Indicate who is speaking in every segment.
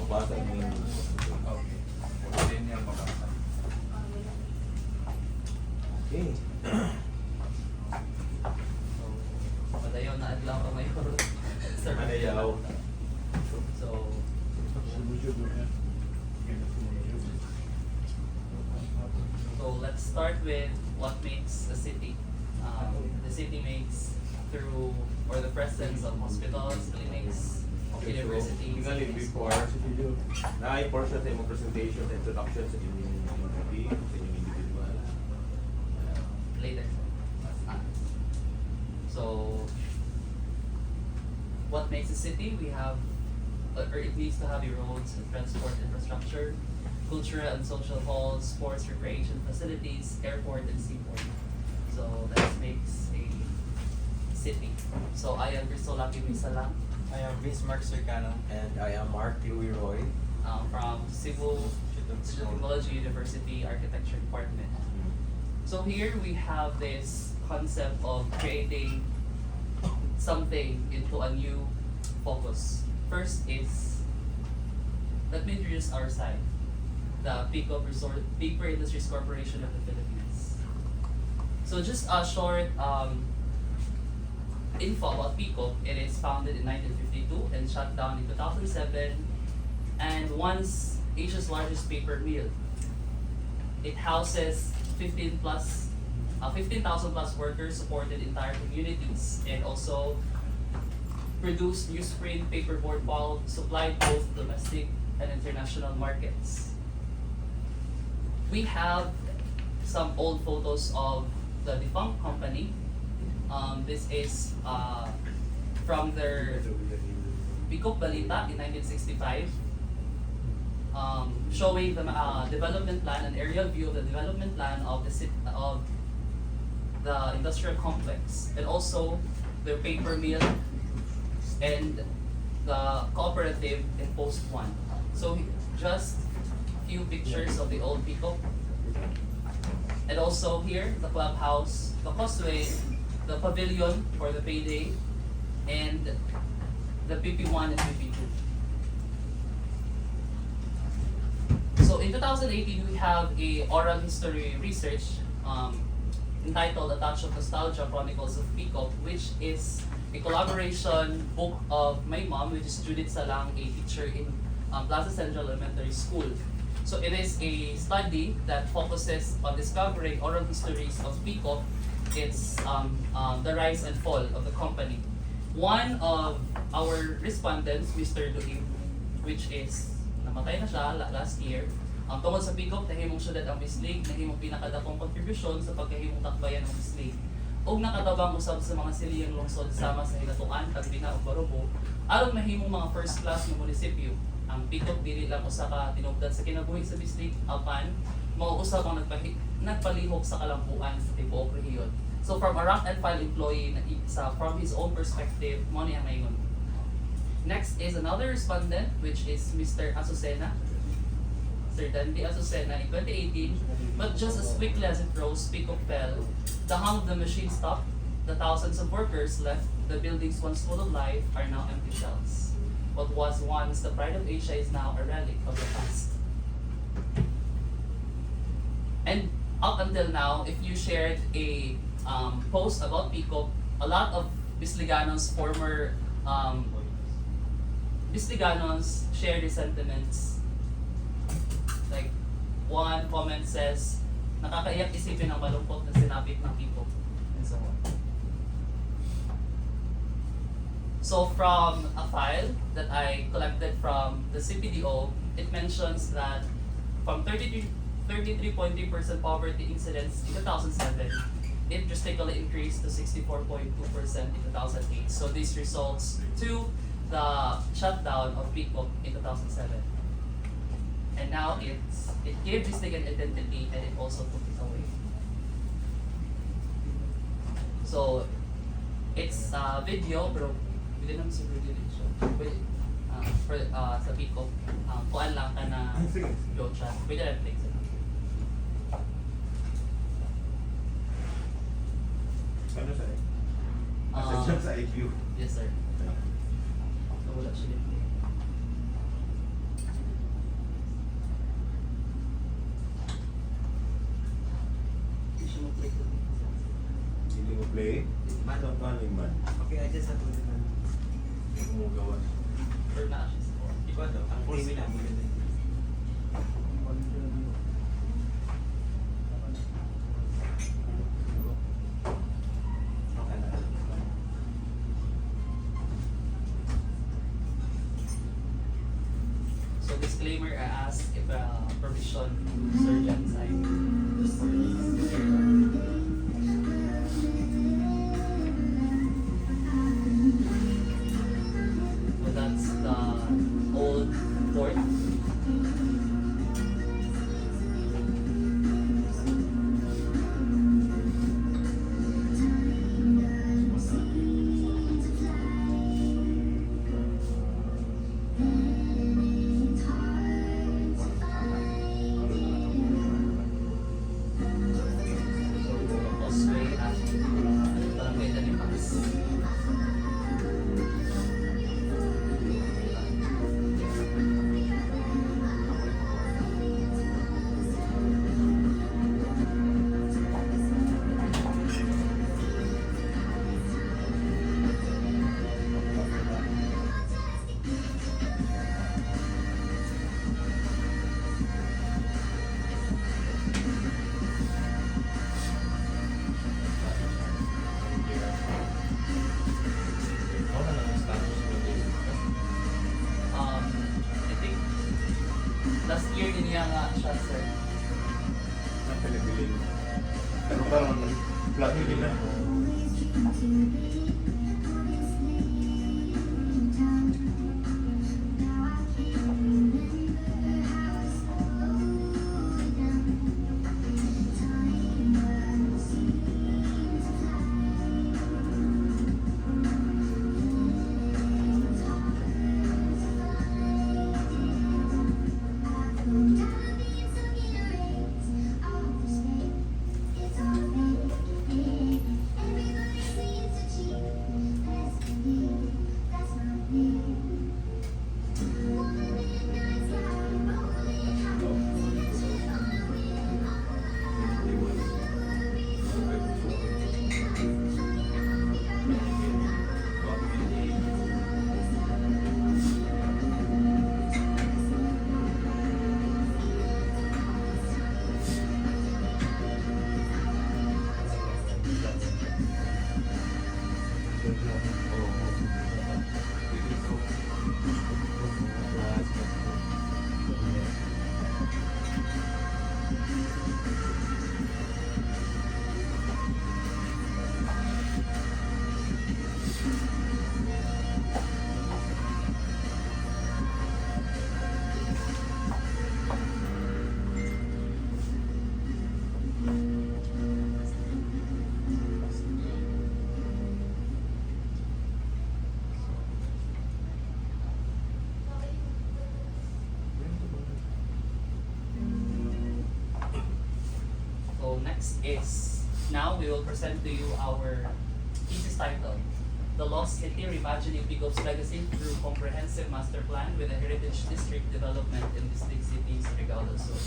Speaker 1: Mabasa mo yung...
Speaker 2: Okay. Pwede niya mabasa.
Speaker 1: Okay.
Speaker 3: So, madayaw na adlaw ka mayor. Sir.
Speaker 1: Madayaw.
Speaker 3: So, let's start with what makes a city. The city makes through, or the presence of hospitals, clinics, universities.
Speaker 1: Tingali before, na-portion sa imong presentation, introduction sa inyong community, sa inyong individual.
Speaker 3: Later. So, what makes a city? We have, or it needs to have the roads and transport infrastructure, cultural and social halls, sports, recreation facilities, airport, and seaport. So that makes a city. So I am Cristolaki Misala
Speaker 4: I am Vince Mark Circano.
Speaker 1: And I am Mark Louis Roy.
Speaker 3: from Cebu Technology University Architecture Department. So here we have this concept of creating something into a new focus. First is, let me introduce our side, the PICO Resort Paper Industries Corporation of the Philippines. So just a short info about PICO. It is founded in 1952 and shut down in 2007, and once Asia's largest paper mill. It houses 15,000 plus workers, supported entire communities, and also produced newsprint, paperboard, pulp, supplied both domestic and international markets. We have some old photos of the defunct company. This is from their Bicop Balita in 1965, showing the development plan, an aerial view of the development plan of the industrial complex, and also their paper mill and the cooperative in Post 1. So just few pictures of the old Bicop. And also here, the clubhouse, the causeway, the pavilion for the payday, and the PP1 and PP2. So in 2018, we have a oral history research entitled A Touch of Nostalgia Chronicles of PICO, which is a collaboration book of my mom, which is Judith Salang, a teacher in Plaza Central Elementary School. So it is a study that focuses on discovering oral histories of PICO, its the rise and fall of the company. One of our respondents, Mr. Duim, which is namatay na siya last year, tungkol sa PICO, nahimong syudad ang Bislig, nahimong pinakadakong kontribusyon sa pagkahimong takbayan ng Bislig. Og nakatabang usab sa mga siliyang lungsod sama sa Hilatuan, Tagbina ug Barubo, aron mahimong mga first class nga munisipyo. Ang PICO dili lang usa ka tinubdan sa kinabuhi sa Bislig, apan mao usab ang nagpalihok sa kalampuan sa tibuok rehiyon. So from a rank and file employee from his own perspective, mo niya mayon. Next is another respondent, which is Mr. Azucena, Sir Dandy Azucena in 2018. But just as quickly as it rose, PICO fell. The hum of the machine stopped. The thousands of workers left. The buildings once full of life are now empty shells. What was once the pride of Asia is now a relic of the past. And up until now, if you shared a post about PICO, a lot of Bisliganos, former Bisliganos share the sentiments. Like, one comment says, nakakaiyak isipin ang malungkot na sinapit ng PICO, and so on. So from a file that I collected from the CPDO, it mentions that from 33.3% poverty incidence in 2007, it drastically increased to 64.2% in 2008. So this results to the shutdown of PICO in 2007. And now it gave this thing an identity, and it also took it away. So it's a video, pero hindi naman siguro dito siya. For sa PICO, kuan lang ka na flow chart. Pwede lang play sa
Speaker 1: Ano sa sa IQ?
Speaker 3: Yes, sir. So, wala siya dito.
Speaker 1: display.
Speaker 5: Man.
Speaker 1: So, kaning man.
Speaker 5: Okay, I just have to man.
Speaker 2: Umugawas.
Speaker 3: Or na siya.
Speaker 5: Ikaw daw, ang premium na mo din. Okay na.
Speaker 3: So disclaimer, I ask if permission surgeon sign. So that's the old port. Causeway at Barangay Danipas.
Speaker 2: Ano na ang status mo din?
Speaker 3: I think last year din niya nga siya, sir.
Speaker 1: Ang pinipiling. Ano karon plug in na. So next is, now we will present to you our thesis title, The Lost City Reimagining Picop's Legacy Through Comprehensive Master Plan with a Heritage District Development in Distinct Cities, Surigao del Sur.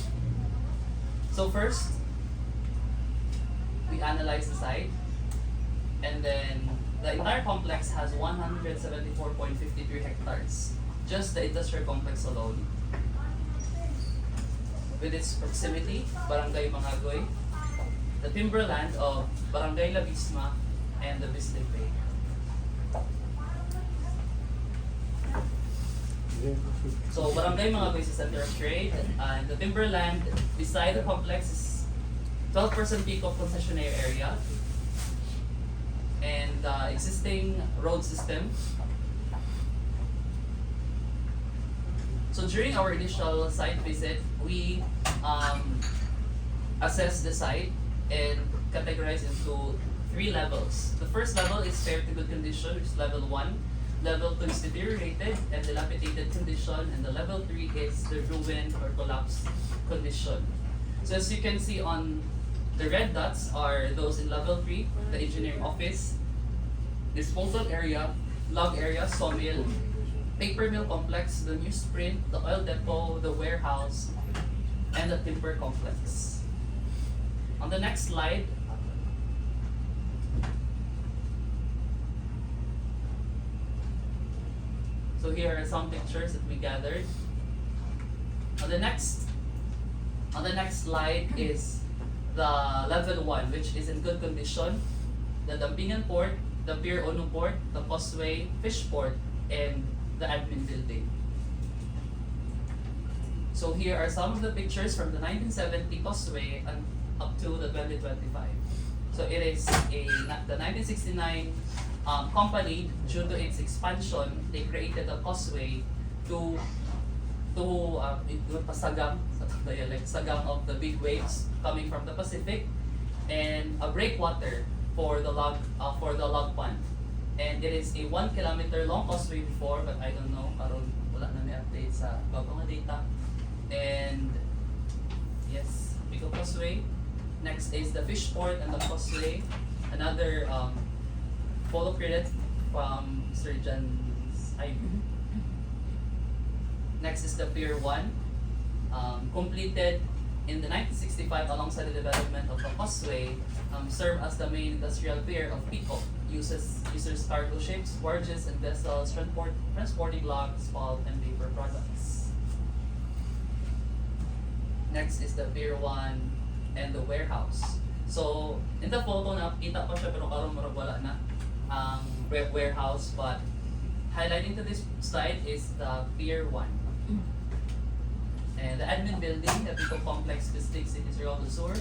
Speaker 1: So first, we analyze the site, and then the entire complex has 174.53 hectares, just the industrial complex alone. With its proximity, Barangay Mangagoy, the timberland of Barangay La Bisma, and the Bislig Bay. So Barangay Mangagoy is the center of trade, and the timberland beside the complex is 12% Picop concessionaire area, and the existing road system. So during our initial site visit, we assessed the site and categorized into 3 levels. The first level is fair to good condition, which is level 1. Level 2 is deteriorated and dilapidated condition, and the level 3 is the ruined or collapsed condition. So as you can see on the red dots are those in level 3, the engineering office, disposal area, log area, sawmill, paper mill complex, the newsprint, the oil depot, the warehouse, and the timber complex. On the next slide,
Speaker 3: So here are some pictures that we gathered. On the next slide is the level 1, which is in good condition. The Dampingan Port, the Pier Ono Port, the Causeway, Fish Port, and the admin building. So here are some of the pictures from the 1970 Causeway and up to the 2025. So it is the 1969 company, due to its expansion, they created a causeway to pasagam sa dialect, sagam of the big waves coming from the Pacific, and a breakwater for the log pond. And it is a 1 kilometer long causeway before, but I don't know, karon wala na may update sa bagong nga data. And yes, Pico Causeway. Next is the Fish Port and the Causeway. Another photo credit from Surgeon's Ivy. Next is the Pier 1, completed in the 1965 alongside the development of the Causeway, served as the main industrial pier of Pico. Uses cargo ships, barges, and vessels transporting logs, pulp, and paper products. Next is the Pier 1 and the warehouse. So, in the photo na kita pa siya pero karon murag wala na ang warehouse, but highlighting to this slide is the Pier 1. And the admin building, the Pico Complex, Bistig City, Surigao del Sur.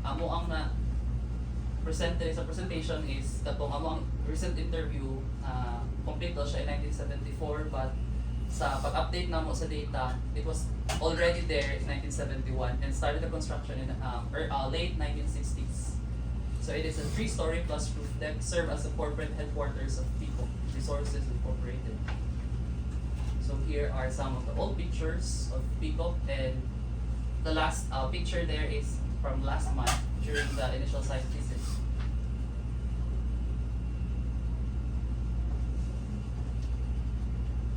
Speaker 3: Amo ang na presented sa presentation is katong amo ang recent interview, complete daw siya in 1974, but sa pag-update namo sa data, it was already there in 1971 and started the construction in late 1960s. So it is a 3-story plus roof deck, serve as the corporate headquarters of Pico Resources Incorporated. So here are some of the old pictures of Pico, and the last picture there is from last month during the initial site visit.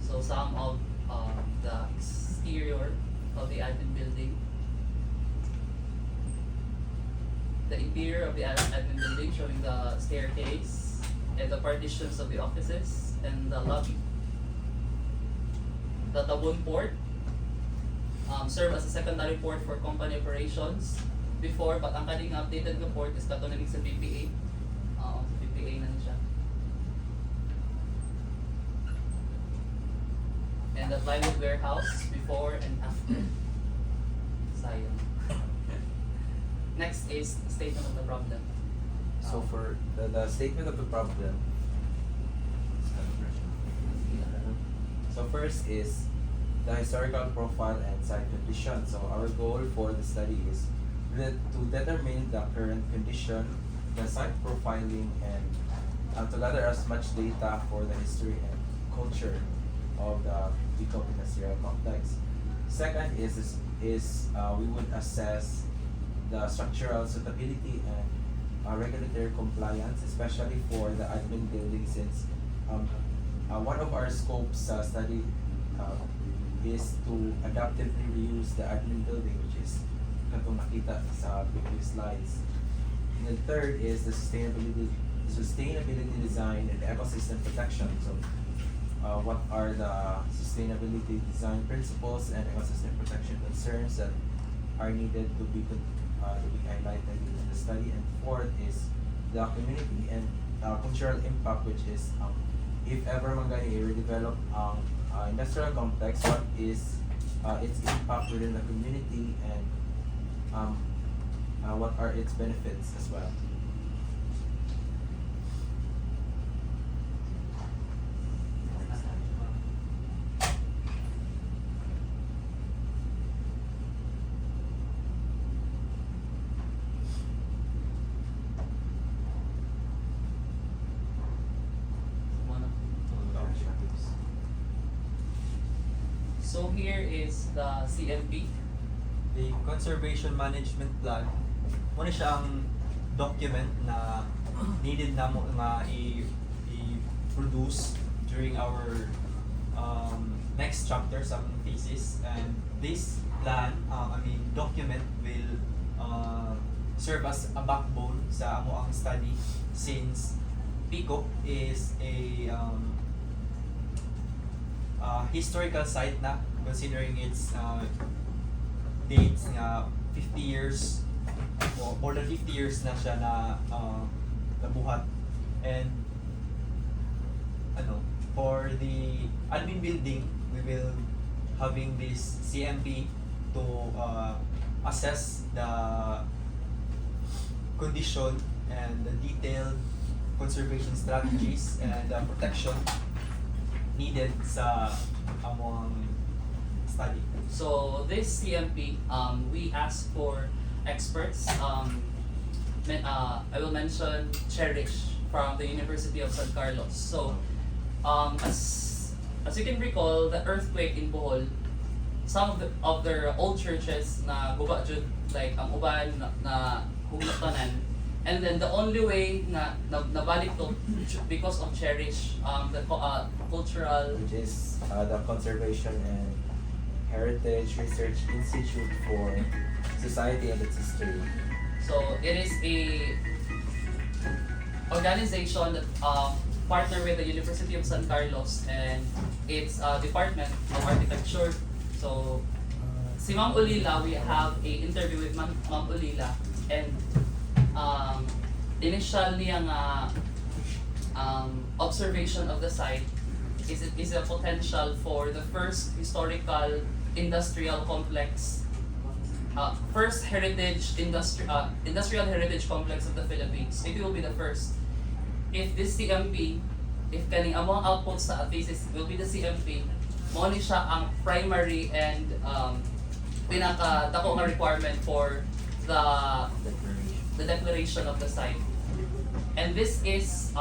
Speaker 3: So some of the exterior of the admin building. The interior of the admin building showing the staircase and the partitions of the offices and the lobby. The Tabon Port served as a secondary port for company operations before, but ang kaning updated na port is katunanig sa BPA. BPA na siya. And the plywood warehouse before and after. Sayang. Next is statement of the problem.
Speaker 4: So for the statement of the problem, so first is the historical profile and site condition. So our goal for the study is to determine the current condition, the site profiling, and to gather as much data for the history and culture of the Pico Industrial Complex. Second is we would assess the structural suitability and regulatory compliance, especially for the admin building, since one of our scopes study is to adaptively reuse the admin building, which is katong nakita sa previous slides. And the third is the sustainability design and ecosystem protection. So what are the sustainability design principles and ecosystem protection concerns that are needed to be highlighted in the study. And fourth is the community and cultural impact, which is if ever magani i-redevelop ang industrial complex, what is its impact within the community, and what are its benefits as well.
Speaker 3: So here is the CMP.
Speaker 4: The Conservation Management Plan, muna siya ang document na needed na mo nga i-produce during our next chapter sa thesis. And this plan, document will serve as a backbone sa amo ang study, since
Speaker 5: Pico is a historical site na, considering its dates nga 50 years o more than 50 years na siya na nabuhat. And for the admin building, we will having this CMP to assess the condition and the detailed conservation strategies and the protection needed sa among study.
Speaker 3: So this CMP, we asked for experts. I will mention Cherish from the University of San Carlos. So as you can recall, the earthquake in Bohol, some of their old churches na guba jud, like ang uban na hugnotanan, and then the only way na nabalik to because of Cherish, the cultural
Speaker 4: which is the Conservation and Heritage Research Institute for Society and its History.
Speaker 3: So it is a organization that partner with the University of San Carlos and its Department of Architecture. So si Ma'am Ulila, we have a interview with Ma'am Ulila, and initial niya nga observation of the site is a potential for the first historical industrial complex, first industrial heritage complex of the Philippines. It will be the first. If this CMP, if kaning among outputs sa thesis will be the CMP, mo ni siya ang primary and pinaka dako nga requirement for the declaration of the site. And this is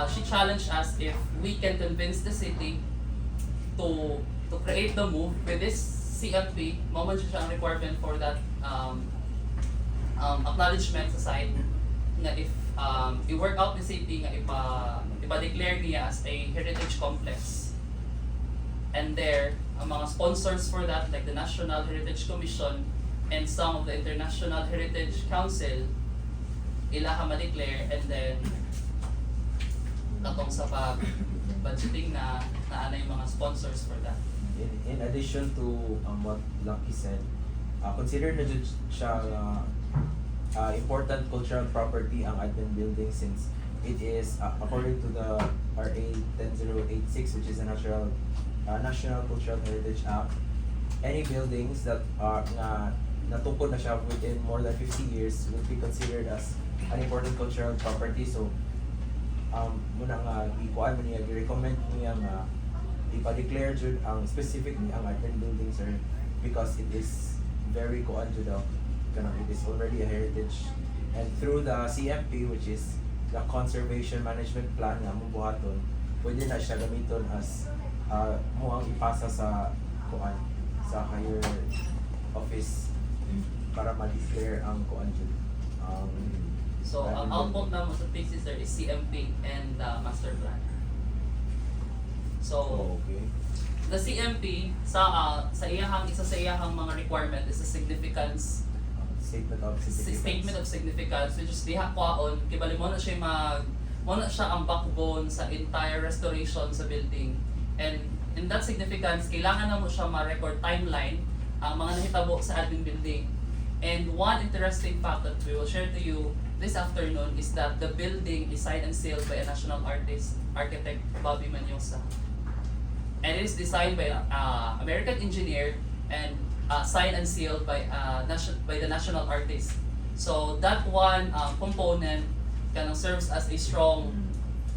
Speaker 3: she challenged us if we can convince the city to create the move with this CMP. Mo man siya ang requirement for that acknowledgement sa site nga if i-work out ni city nga ipa-declare niya as a heritage complex. And there, ang mga sponsors for that, like the National Heritage Commission and some of the International Heritage Council, ilaha ma-declare, and then katong sa budgeting na ano yung mga sponsors for that.
Speaker 4: In addition to what Lucky said, consider na jud siya important cultural property ang admin building, since it is according to the RA 10086, which is a National Cultural Heritage Act. Any buildings that are natukod na siya within more than 50 years will be considered as an important cultural property. So muna nga ikuan mo niya, i-recommend niya nga ipa-declare jud ang specific ni ang admin building, sir, because it is very kuan jud daw kanang it is already a heritage. And through the CMP, which is the Conservation Management Plan nga mo buhaton, pwede na siya gamiton as mo ang ipasa sa kuan sa higher office para ma-declare ang kuan jud.
Speaker 3: So ang output na mo sa thesis there is CMP and master plan. So
Speaker 4: Okay.
Speaker 3: the CMP sa isa sa iyahang mga requirement is a significance statement of significance, which is diha kwaon kibali mo na siya mo na siya ang backbone sa entire restoration sa building. And in that significance, kailangan na mo siya ma-record timeline ang mga nahitabo sa admin building. And one interesting fact that we will share to you this afternoon is that the building is signed and sealed by a national architect, Bobby Manyosa. And it is designed by American engineer and signed and sealed by the national artist. So that one component kind of serves as a strong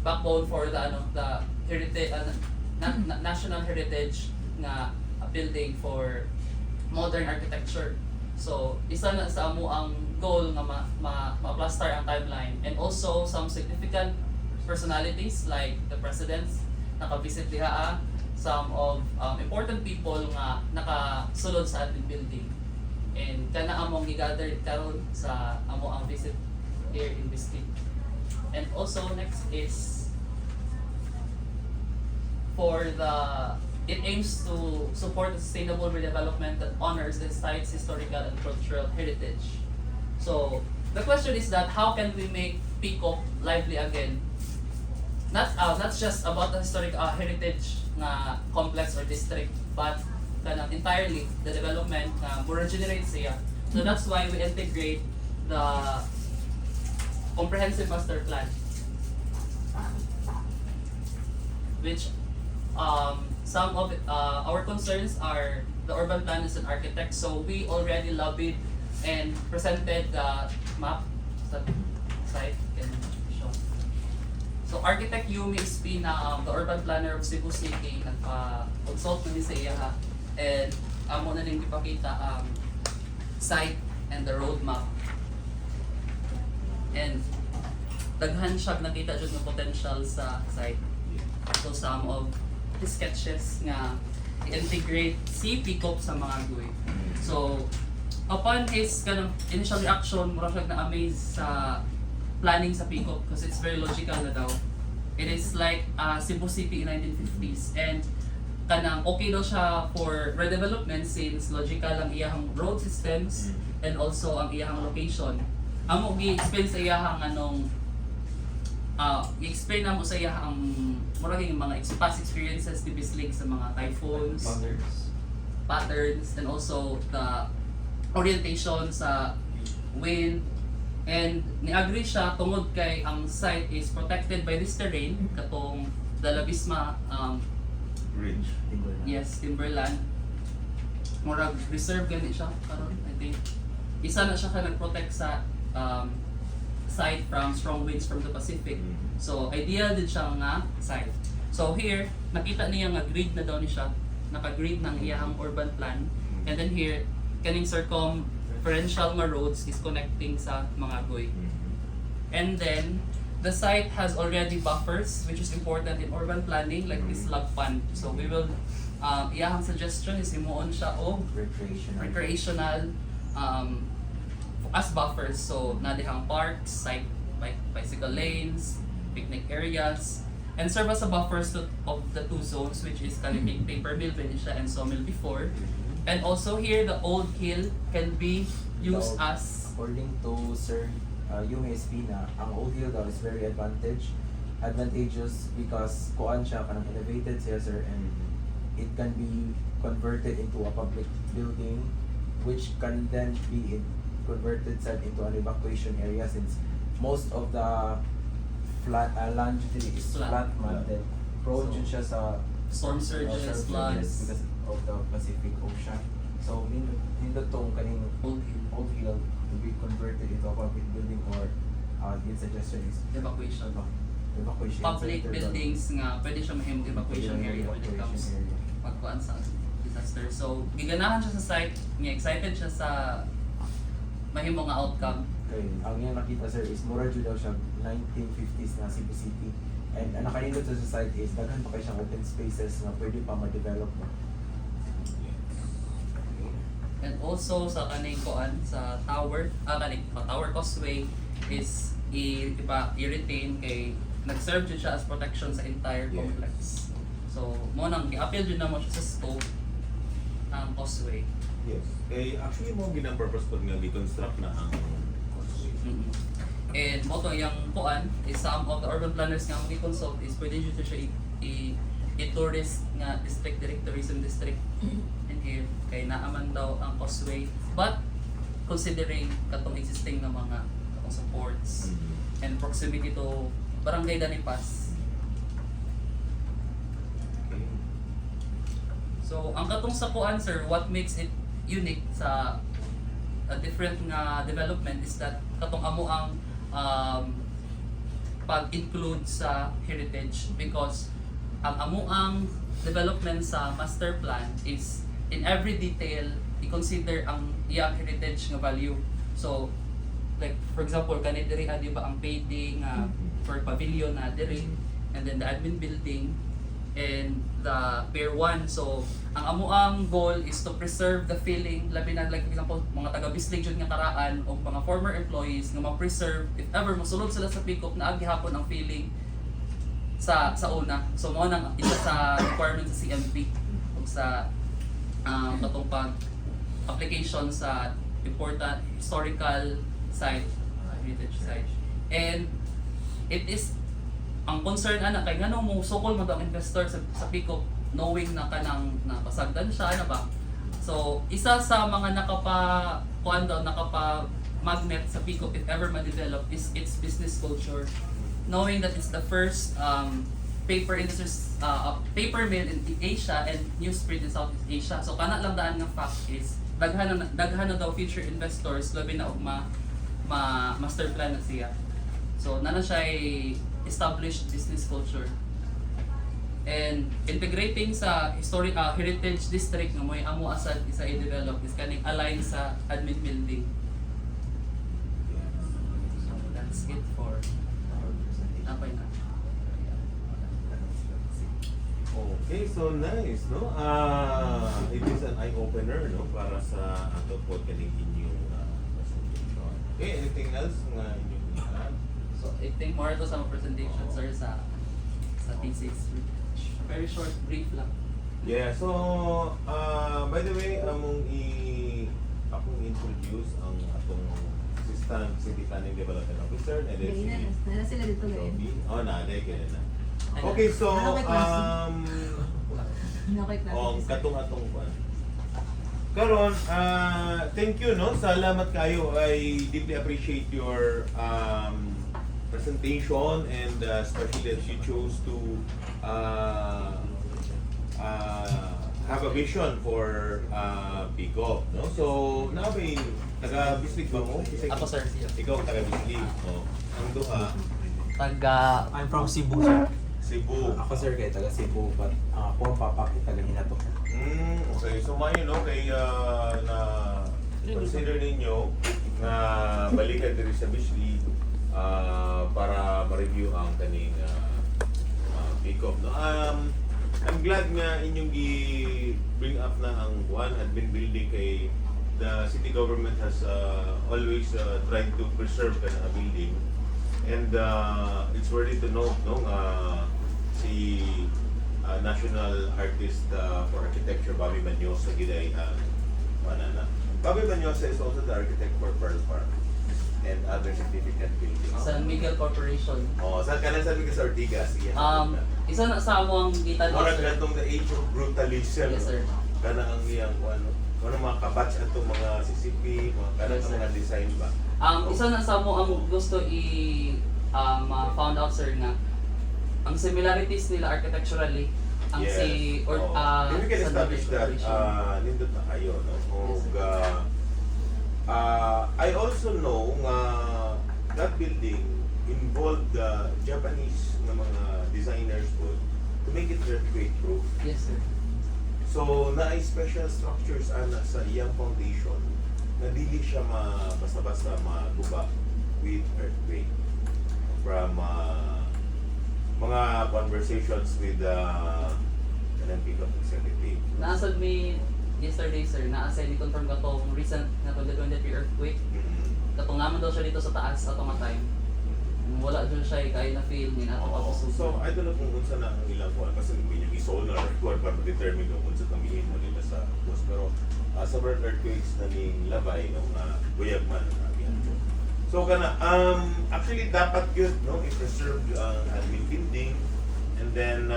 Speaker 3: backbone for the heritage, national heritage nga building for modern architecture. So isa na sa amo ang goal nga ma-plaster ang timeline, and also some significant personalities like the presidents naka-visit diha, some of important people nga nakasulod sa admin building, and kana among i-gather karon sa amo ang visit here in Biscuit. And also next is it aims to support the sustainable redevelopment that honors the site's historical and cultural heritage. So the question is that how can we make Peacock lively again. Not just about the historic heritage nga complex or district, but kanang entirely the development nga more regenerate siya. So that's why we integrate the comprehensive master plan, which some of our concerns are the urban plan is an architect, so we already lobbied and presented the map sa site. Can show. So architect Yumi is the urban planner of Cebu City, nagpa-consult na ni sa iya ha, and amo na rin ipakita ang site and the roadmap. And daghan siya nakita jud ng potential sa site. So some of the sketches nga i-integrate si Peacock sa mga GUI. So upon his kanang initial reaction, mura siya na-amaze sa planning sa Peacock because it's very logical na daw. It is like Cebu City in 1950s, and kanang okay daw siya for redevelopment since logical ang iyang road systems and also ang iyang location. Amo gi-explain sa iyang anong i-explain na mo sa iya ang maraming mga past experiences ni Bislig sa mga typhoons, patterns, and also the orientation sa wind. And ni-agree siya tungod kay ang site is protected by this terrain, katong Dalabisma,
Speaker 2: Ridge.
Speaker 3: yes, timberland. Murag reserve gani siya karon, I think. Isa na siya ka nag-protect sa site from strong winds from the Pacific. So ideal din siya nga site. So here, nakita niya nga grid na daw ni siya, naka-grid ng iyang urban plan. And then here, kaning circumferential nga roads is connecting sa mga GUI. And then the site has already buffers, which is important in urban planning, like this log pond. So we will iyang suggestion is himuon siya og recreational as buffers. So nadihang parks, bicycle lanes, picnic areas, and serve as a buffers of the two zones, which is Kaliping paper mill, Venetia, and sawmill before. And also here, the old hill can be used as
Speaker 4: According to Sir Yung Espina, ang old hill daw is very advantageous because kuan siya kanang elevated siya, sir, and it can be converted into a public building which can then be converted into an evacuation area since most of the land dito is flat mountain. Prone
Speaker 3: So,
Speaker 4: yun siya sa
Speaker 3: storm surges, floods,
Speaker 4: because of the Pacific Ocean. So nindot tong kaning
Speaker 3: old hill,
Speaker 4: old hill to be converted into a public building, or yung suggestion is
Speaker 3: evacuation.
Speaker 4: evacuation
Speaker 3: Public
Speaker 4: center,
Speaker 3: buildings nga pwede siya mahimong evacuation area when it comes
Speaker 4: evacuation area.
Speaker 3: pagkuan sa disaster. So giganahan siya sa site, nga excited siya sa mahimong nga outcome.
Speaker 4: Okay, ang yung nakita, sir, is mura jud daw siya 1950s na Cebu City, and ang nakanindot sa site is daghan pa kay siyang open spaces na pwede pa ma-develop mo.
Speaker 3: And also sa kaning kuan sa tower, tower causeway is i-retain kay nag-serve jud siya as protection sa entire
Speaker 2: Yeah.
Speaker 3: complex. So mo nang gi-appeal jud na mo siya sa scope ang causeway.
Speaker 2: Yes. Eh, actually mo ginang-purpose pag nag-construct na ang
Speaker 3: Mm-hmm. And mo to yung kuan is some of the urban planners nga mo consult is pwede jud siya i-tourist nga district tourism district in here kay naaman daw ang causeway, but considering katong existing na mga katong supports and proximity to Barangay Danipas.
Speaker 2: Okay.
Speaker 3: So ang katong sa kuan, sir, what makes it unique sa a different nga development is that katong amo ang pag-include sa heritage, because ang amo ang development sa master plan is in every detail i-consider ang iyang heritage nga value. So like for example kani diri di ba ang paving for pavilion na diri, and then the admin building and the Pier 1. So ang amo ang goal is to preserve the feeling, labi na like for example mga taga Bislig jud nga karaan o mga former employees nga ma-preserve if ever mosulod sila sa Peacock na gihapon ang feeling sa una. So mo nang isa sa requirement sa CMP ug sa katong pag application sa important historical site, heritage site. And it is ang concern ana kay ngano mo sukol man daw ang investor sa Pico knowing na kanang napasagdan siya na ba. So isa sa mga nakapa magnet sa Pico if ever ma-develop is its business culture. Knowing that it's the first paper mill in Asia and newsprint in Southeast Asia. So kana lang daan nga fact is daghan na daw future investors labi na og master plan na siya. So nana siya established business culture. And integrating sa heritage district nga mo'y amo asad isa i-develop is kaning align sa admin building. So that's it for napay na.
Speaker 2: Okay, so nice, no? It is an eye-opener, no? Para sa ato po kaning inyong presentation. Okay, anything else nga inyong add?
Speaker 3: So I think more to sa mga presentation sir sa thesis. Very short, brief lang.
Speaker 2: Yeah, so by the way, akong introduce ang atong Assistant City Planning Development Officer na si
Speaker 6: Nala sila dito ngayon.
Speaker 2: Sophie. Oh, naaday kaya na. Okay, so katong-atong kwan. Karon, thank you, no? Salamat kayo. I deeply appreciate your presentation and especially that you chose to have a vision for Pico, no? So, nabay taga-Bislig ba mo?
Speaker 3: Ako sir, siya.
Speaker 2: Ikaw taga-Bislig. Oh. Ang duha,
Speaker 5: I'm from Cebu, sir.
Speaker 2: Cebu.
Speaker 4: Ako sir kay taga Cebu, but ako ang papakit taga Hinato.
Speaker 2: Okay, so may no kay na consider ninyo na balikan diri sa Bislig para ma-review ang kaning pick-up. No? I'm glad nga inyong bring up na ang one admin building kay the city government has always tried to preserve a building, and it's worthy to note, no, si national artist for architecture Bobby Manyosa giday manana. Bobby Manyosa is also the architect for Pearl Park and other significant buildings.
Speaker 3: San Miguel Corporation.
Speaker 2: Oh, saan ka na sabi ka sa Ortigas?
Speaker 3: Isa na sa amo ang kita
Speaker 2: Mura
Speaker 3: sir.
Speaker 2: ka the age of brutalism.
Speaker 3: Yes, sir.
Speaker 2: Kana ang iyang ano mga kabatch ato mga CCP, mga kana
Speaker 3: Yes, sir.
Speaker 2: mga design ba.
Speaker 3: Isa na sa mo ang gusto found out sir na ang similarities nila architecturally ang
Speaker 2: Yes. If we can
Speaker 3: San
Speaker 2: establish
Speaker 3: Miguel
Speaker 2: that,
Speaker 3: Corporation.
Speaker 2: nindot na kayo, no?
Speaker 3: Yes,
Speaker 2: Og, I also know nga that building involved Japanese na mga designers po to make it earthquake proof.
Speaker 3: Yes sir.
Speaker 2: So, na special structures ana sa iyang foundation na dili siya basta-basta maguba with earthquake. From mga conversations with kanang pick-up executive.
Speaker 3: Naasad mi yesterday sir, naasay ni confirm ka to recent na 2023 earthquake. Katong naman daw siya dito sa taas at mga time. Wala dyan siya kaya na feel ni nato pa
Speaker 2: So, I don't know kung unsa na ang ilang kuha kasi may yung sonar kuha para determine kung unsa kamihin mo nila sa post. Pero several earthquakes na ning labay no nga buyag man ang abiyan. So kana actually dapat yun no i-preserve ang admin building, and then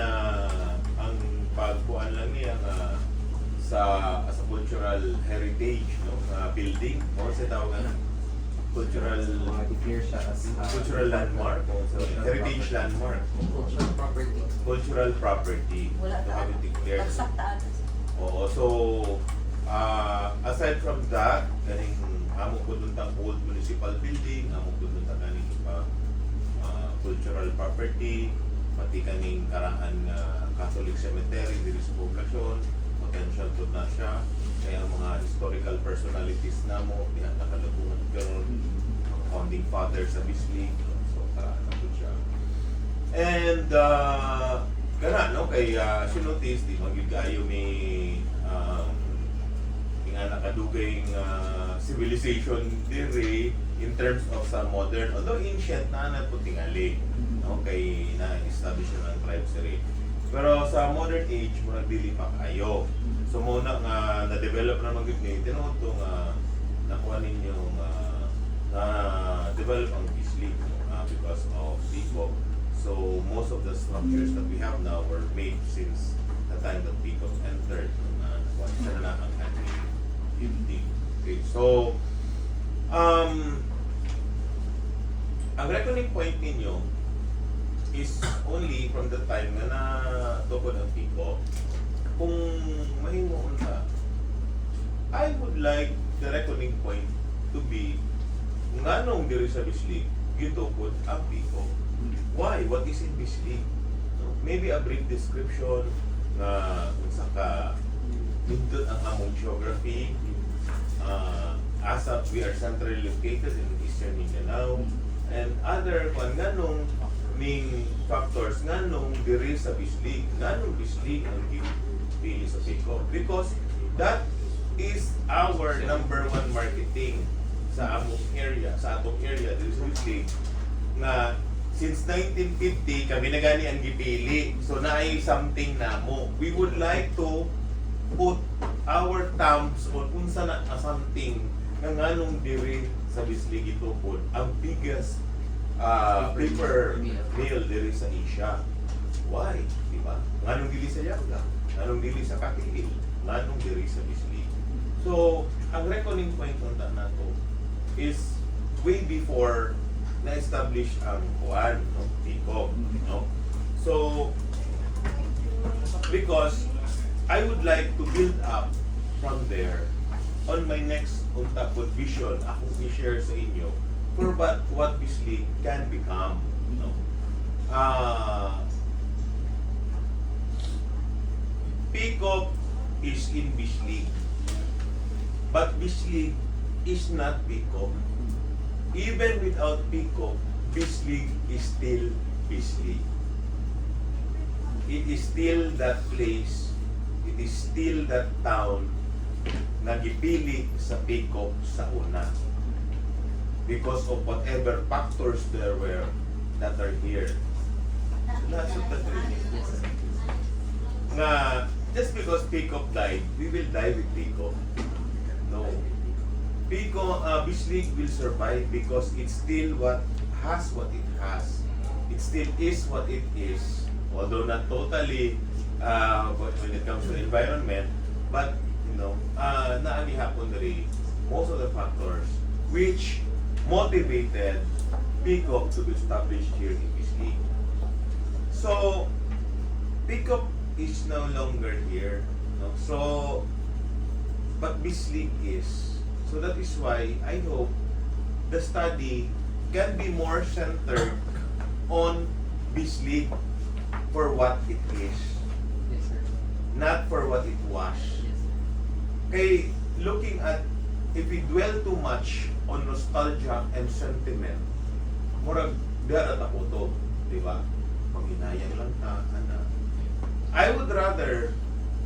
Speaker 2: ang pagkuan lang niya sa as a cultural heritage no building or sa tawagan cultural
Speaker 4: Declare siya as
Speaker 2: cultural landmark, so heritage landmark,
Speaker 3: cultural property.
Speaker 2: cultural property.
Speaker 6: Wala
Speaker 2: to
Speaker 6: ta.
Speaker 2: have it declared.
Speaker 6: Pagsaktaan.
Speaker 2: Oo, so aside from that, kaning amo ko dun tang old municipal building, amo ko dun tang kaning cultural property, pati kaning karaan Catholic cemetery diri sa poblasyon, potential to na siya. Kaya ang mga historical personalities namo diha nakalabungan karon, founding fathers sa Bislig, so karaan na po siya. And kana no kay sinutis di magigayo may nga nakadugay civilization diri in terms of sa modern, although ancient na po tingali no kay na-establish na ng tribes diri. Pero sa modern age murag dili pa kayo. So muna nga na-develop na magid ni tinuto nga nakuha ninyo na develop ang Bislig. because of Peacock. So most of the structures that we have now were made since the time that Peacock entered. Isa na ang anti-50. Okay, so ang reckoning point ninyo is only from the time na natupod ang Peacock. Kung mahimuon ka, I would like the reckoning point to be nganong diri sa Bislig gitupod ang Peacock. Why? What is in Bislig? No? Maybe a brief description na kung saka nindot ang among geography. Asa we are centrally located in Eastern Mindanao and other kung nganong ning factors nganong diri sa Bislig, nganong Bislig ang pili sa Peacock, because that is our number one marketing sa among area, sa atong area diri sa Bislig nga since 1950 kami na gani ang gipili, so naay something namo. We would like to put our thumbs on unsa na something nga nganong diri sa Bislig itupod ang biggest paper mill diri sa Asia. Why? Diba? Nganong dili sa Yabla? Nganong dili sa Kakilil? Nganong diri sa Bislig? So, ang reckoning point unta nato is way before na-establish ang Kuan, no? Peacock, no? So, because I would like to build up from there on my next untapod vision ako i-share sa inyo for what Bislig can become, no? Peacock is in Bislig, but Bislig is not Peacock. Even without Peacock, Bislig is still Bislig. It is still that place, it is still that town na gipili sa Peacock sa una. Because of whatever factors there were that are here. That's what the truth is. Nga, just because Peacock died, we will die with Peacock. No. Peacock, Bislig will survive because it's still what it has. It still is what it is. Although not totally when it comes to environment, but you know, naani hapon diri most of the factors which motivated Peacock to be established here in Bislig. So, Peacock is no longer here. No? So, but Bislig is. So that is why I hope the study can be more centered on Bislig for what it is,
Speaker 3: Yes, sir.
Speaker 2: not for what it was.
Speaker 3: Yes, sir.
Speaker 2: Kay looking at, if we dwell too much on nostalgia and sentiment, murag dara ta ko to, di ba? Panghinayang lang ta, ana. I would rather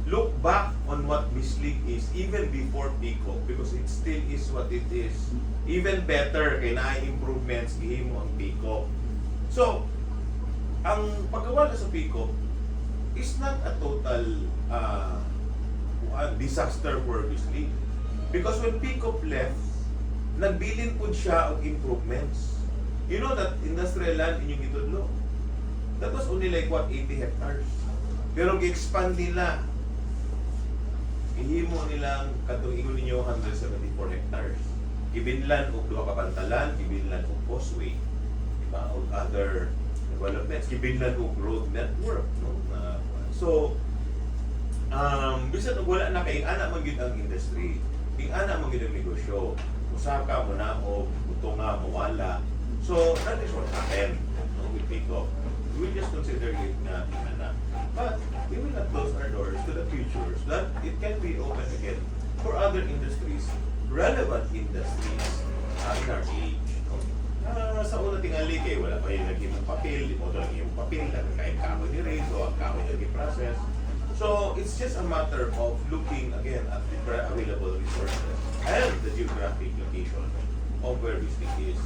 Speaker 2: look back on what Bislig is even before Peacock because it still is what it is. Even better kay naay improvements gihimo ang Peacock. So, ang pagkawala sa Peacock is not a total disaster for Bislig. Because when Peacock left, nagbilin po siya og improvements. You know that industrial land inyong gitudlo, that was only like what, 80 hectares. Pero gi-expand nila. Ihimo nilang katong ingon ninyo 174 hectares. Gibinlan og duha ka pantalan, gibinlan og causeway, diba? Og other developments, gibinlan og road network, no? So, bisan og wala na kay ana man gyud ang industry, ing ana man gyud ang negosyo. Usaka mo na og buto nga mawala. So, that is what happened, no, with Peacock. We just consider it na ana. But we will not close our doors to the future so that it can be open again for other industries, relevant industries in our age. No? Sa una tingali kay wala pa yung naging papel, di mo ito naging papel, kahit kahoy ni Ray, so ang kahoy naging process. So it's just a matter of looking again at the available resources and the geographic location of where this thing is.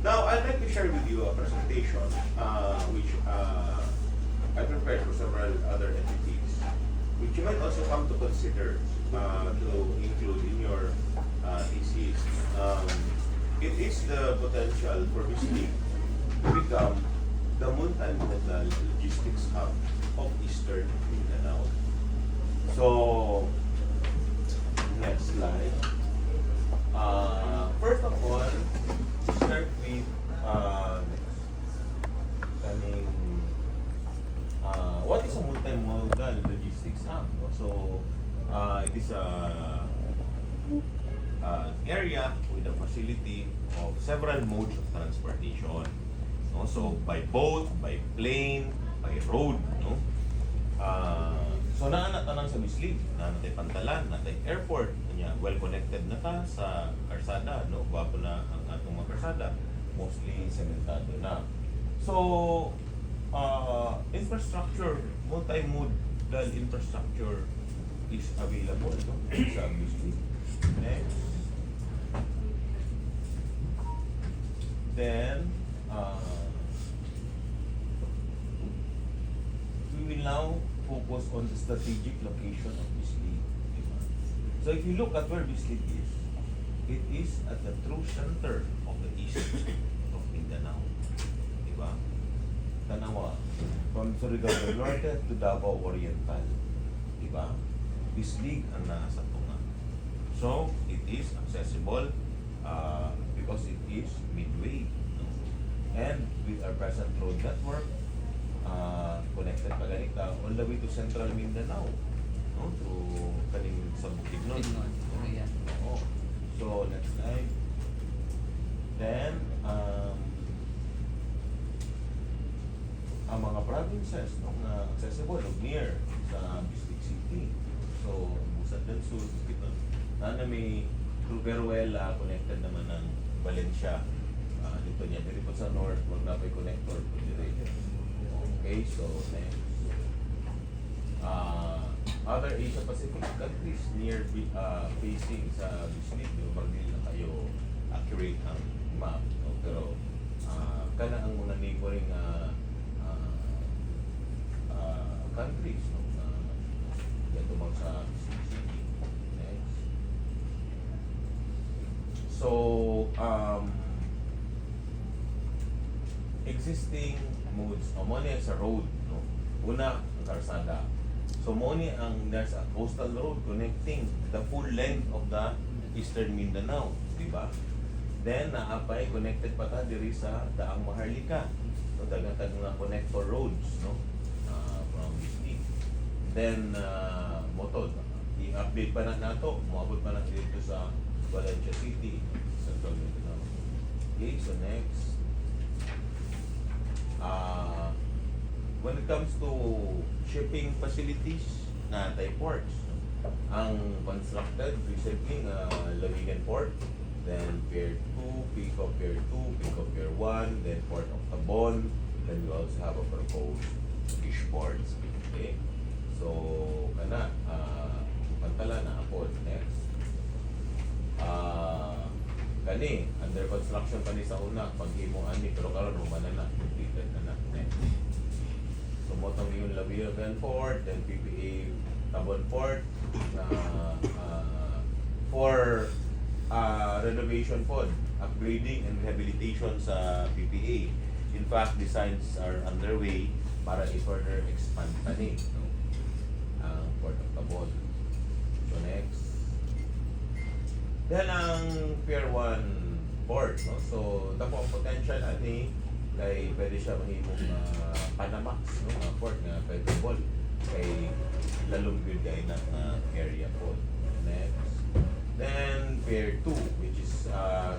Speaker 2: Now, I'd like to share with you a presentation which I prepared for several other entities, which you might also come to consider to include in your thesis. It is the potential for Bislig become the multimodal logistics hub of Eastern Mindanao. So, next slide. First of all, start with kaning what is a multimodal logistics hub? So, it is an area with a facility of several modes of transportation. No? So, by boat, by plane, by road. No? So, naanatanan sa Bislig, naanatay Pantalan, naanatay airport. Kanya, well-connected na ta sa karsada. No? Gwapo na ang atong mga karsada. Mostly sementado na. So, infrastructure, multimodal infrastructure is available no? Sa Bislig. Next. Then, we will now focus on the strategic location of Bislig. Diba? So if you look at where Bislig is, it is at the true center of the east of Mindanao. Diba? Tanawa, from Surigao del Norte to Davao Oriental. Diba? Bislig ang nasa tunga. So, it is accessible because it is midway. No? And with our present road network, connected pa ganita all the way to Central Mindanao. No? To kaning sa Bukidnon.
Speaker 3: Bukidnon. Okay, yeah.
Speaker 2: Oo. So, next slide. Then, ang mga provinces no, na accessible o near sa Bislig City. So, Busad del Sur, Bukidnon. Na may Ruberuela, connected naman ng Valencia. Dito niya, dito po sa north, magnapay connector po dito. Okay, so next. Other Asia Pacific countries near facing sa Bislig, magdili na kayo accurate ang map. No? Pero kana ang mga neighboring countries no? Yan tumang sa Bislig City. Next. So, existing modes, mo niya sa road, no? Una, ang karsada. So, mo niya there's a coastal road connecting the full length of the Eastern Mindanao, di ba? Then, naapay, connected pa ta diri sa Daang Maharlika. So, dagatag mga connector roads, no? From Bislig. Then, motod, i-update pa na nato, moabot pa na dito sa Valencia City, Central Mindanao. Okay, so next. When it comes to shipping facilities na tayo ports, ang constructed recently Lawigan Port, then Pier 2, Pico Pier 2, Pico Pier 1, then Port of Tabon, then we also have a proposed fish ports. Okay? So, kana, Pantala na apod. Next. Kani, under construction pa ni sa una, paghimo ani, pero karon humana na, completed na na. Next. So, motong yung Lawigan Port, then PPA Tabon Port, for renovation pod, upgrading and rehabilitation sa PPA. In fact, designs are underway para i-further expand pa ni, no? Ang Port of Tabon. So, next. Then ang Pier 1 port, no? So, dako ang potential ani kay pwede siya mahimong Panamax, no? Port nga credible kay lalong good kay na area po. Next. Then Pier 2, which is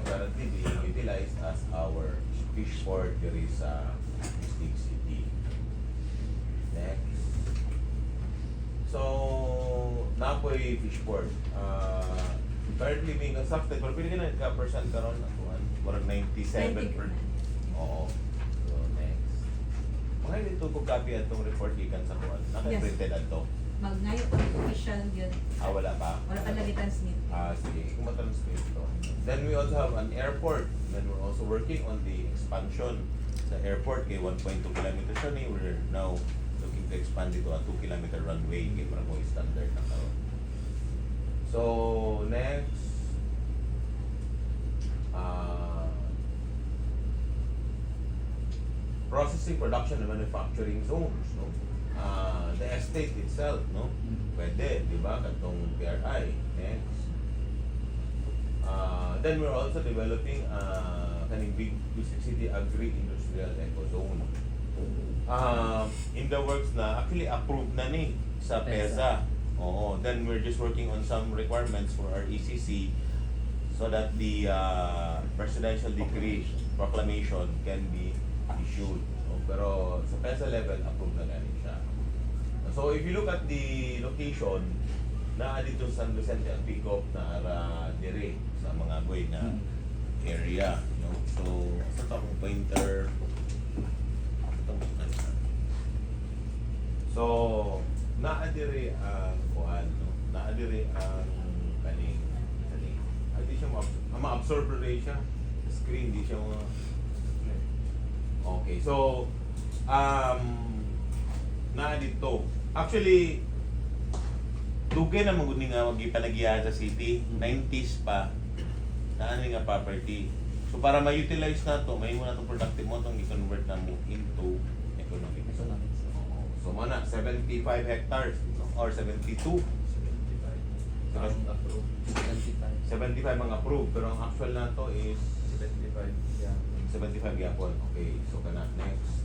Speaker 2: currently being utilized as our fish port diri sa Bislig City. Next. So, napoy fish port. Currently being constructed, pero pili ka na ka-percent karon na kuhan. Parang 97%. Oo. So, next. Mga dito ko copy atong report ikan sa kuhan. Naka-printed ato.
Speaker 6: Magnayo pa official yun.
Speaker 2: Wala pa?
Speaker 6: Wala pa lagi transmit.
Speaker 2: Sige. Kung matranslate ito. Then we also have an airport. Then we're also working on the expansion sa airport. Kay 1.2 kilometers siya ni. We're now looking to expand it to a 2-kilometer runway. Kay para mo standard na karon. So, next. processing, production, and manufacturing zones, no? The estate itself, no? Pwede, di ba? Katong PRI. Next. Then we're also developing kaning big Bisig City Agri-Industrial Ecozone. In the works na, actually approved na ni sa PESA. Oo. Then we're just working on some requirements for our ECC so that the presidential decree proclamation can be issued. So, pero sa PESA level, approved na galing siya. So if you look at the location, na dito sa San Vicente ang pick-up na dire sa mga goy na area. No? So, sa akong pointer. So, naadire ang kuan, no? Naadire ang kaning hindi siya ma-absorb rin siya. Screen, di siya okay, so na dito. Actually, dugay na magud nga magipanagiya sa city, 90s pa. Naa nga property. So para ma-utilize na to, may mo na to productive mo tong i-convert na mo into economic. So mana 75 hectares or 72.
Speaker 4: 75.
Speaker 2: 75 ang approved, pero ang actual na to is
Speaker 4: 75. Yeah.
Speaker 2: 75 gyapon. Okay, so kana next.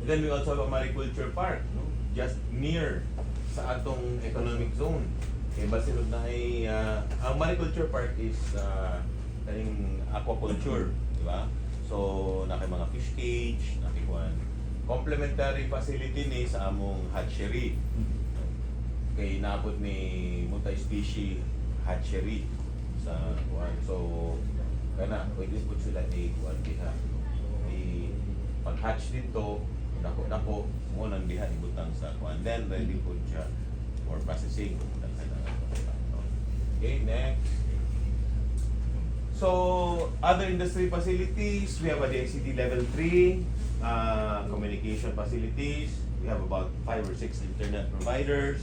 Speaker 2: And then we also have a mariculture park, no? Just near sa atong economic zone. Kaya basilod na ay ang mariculture park is kaning aquaculture, di ba? So nakay mga fish cage, nakay kuan complementary facility ni sa among hatchery. Kay naabot ni multi-species hatchery sa kuan. So kana pwede po sila ni kuan diha. May pag-hatch dito, dako mo nang diha ibutang sa kuan. Then ready po siya for processing. Okay, next. So, other industry facilities, we have a DICT level 3, communication facilities. We have about 5 or 6 internet providers.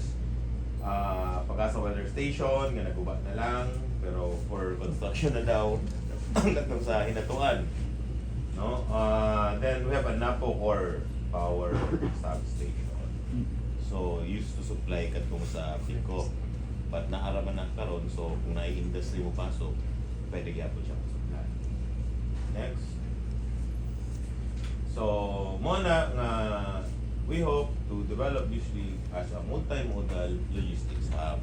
Speaker 2: Pag-asa weather station, nga naguba na lang, pero for construction na daw, hanggang sa hinatuan. No? Then we have a Napo Core power substation. So, used to supply katong sa Pico. But naaraman na karon, so kung na-industry mo pasok, pwede gyapon siya supply. Next. So, muna nga we hope to develop usually as a multimodal logistics hub.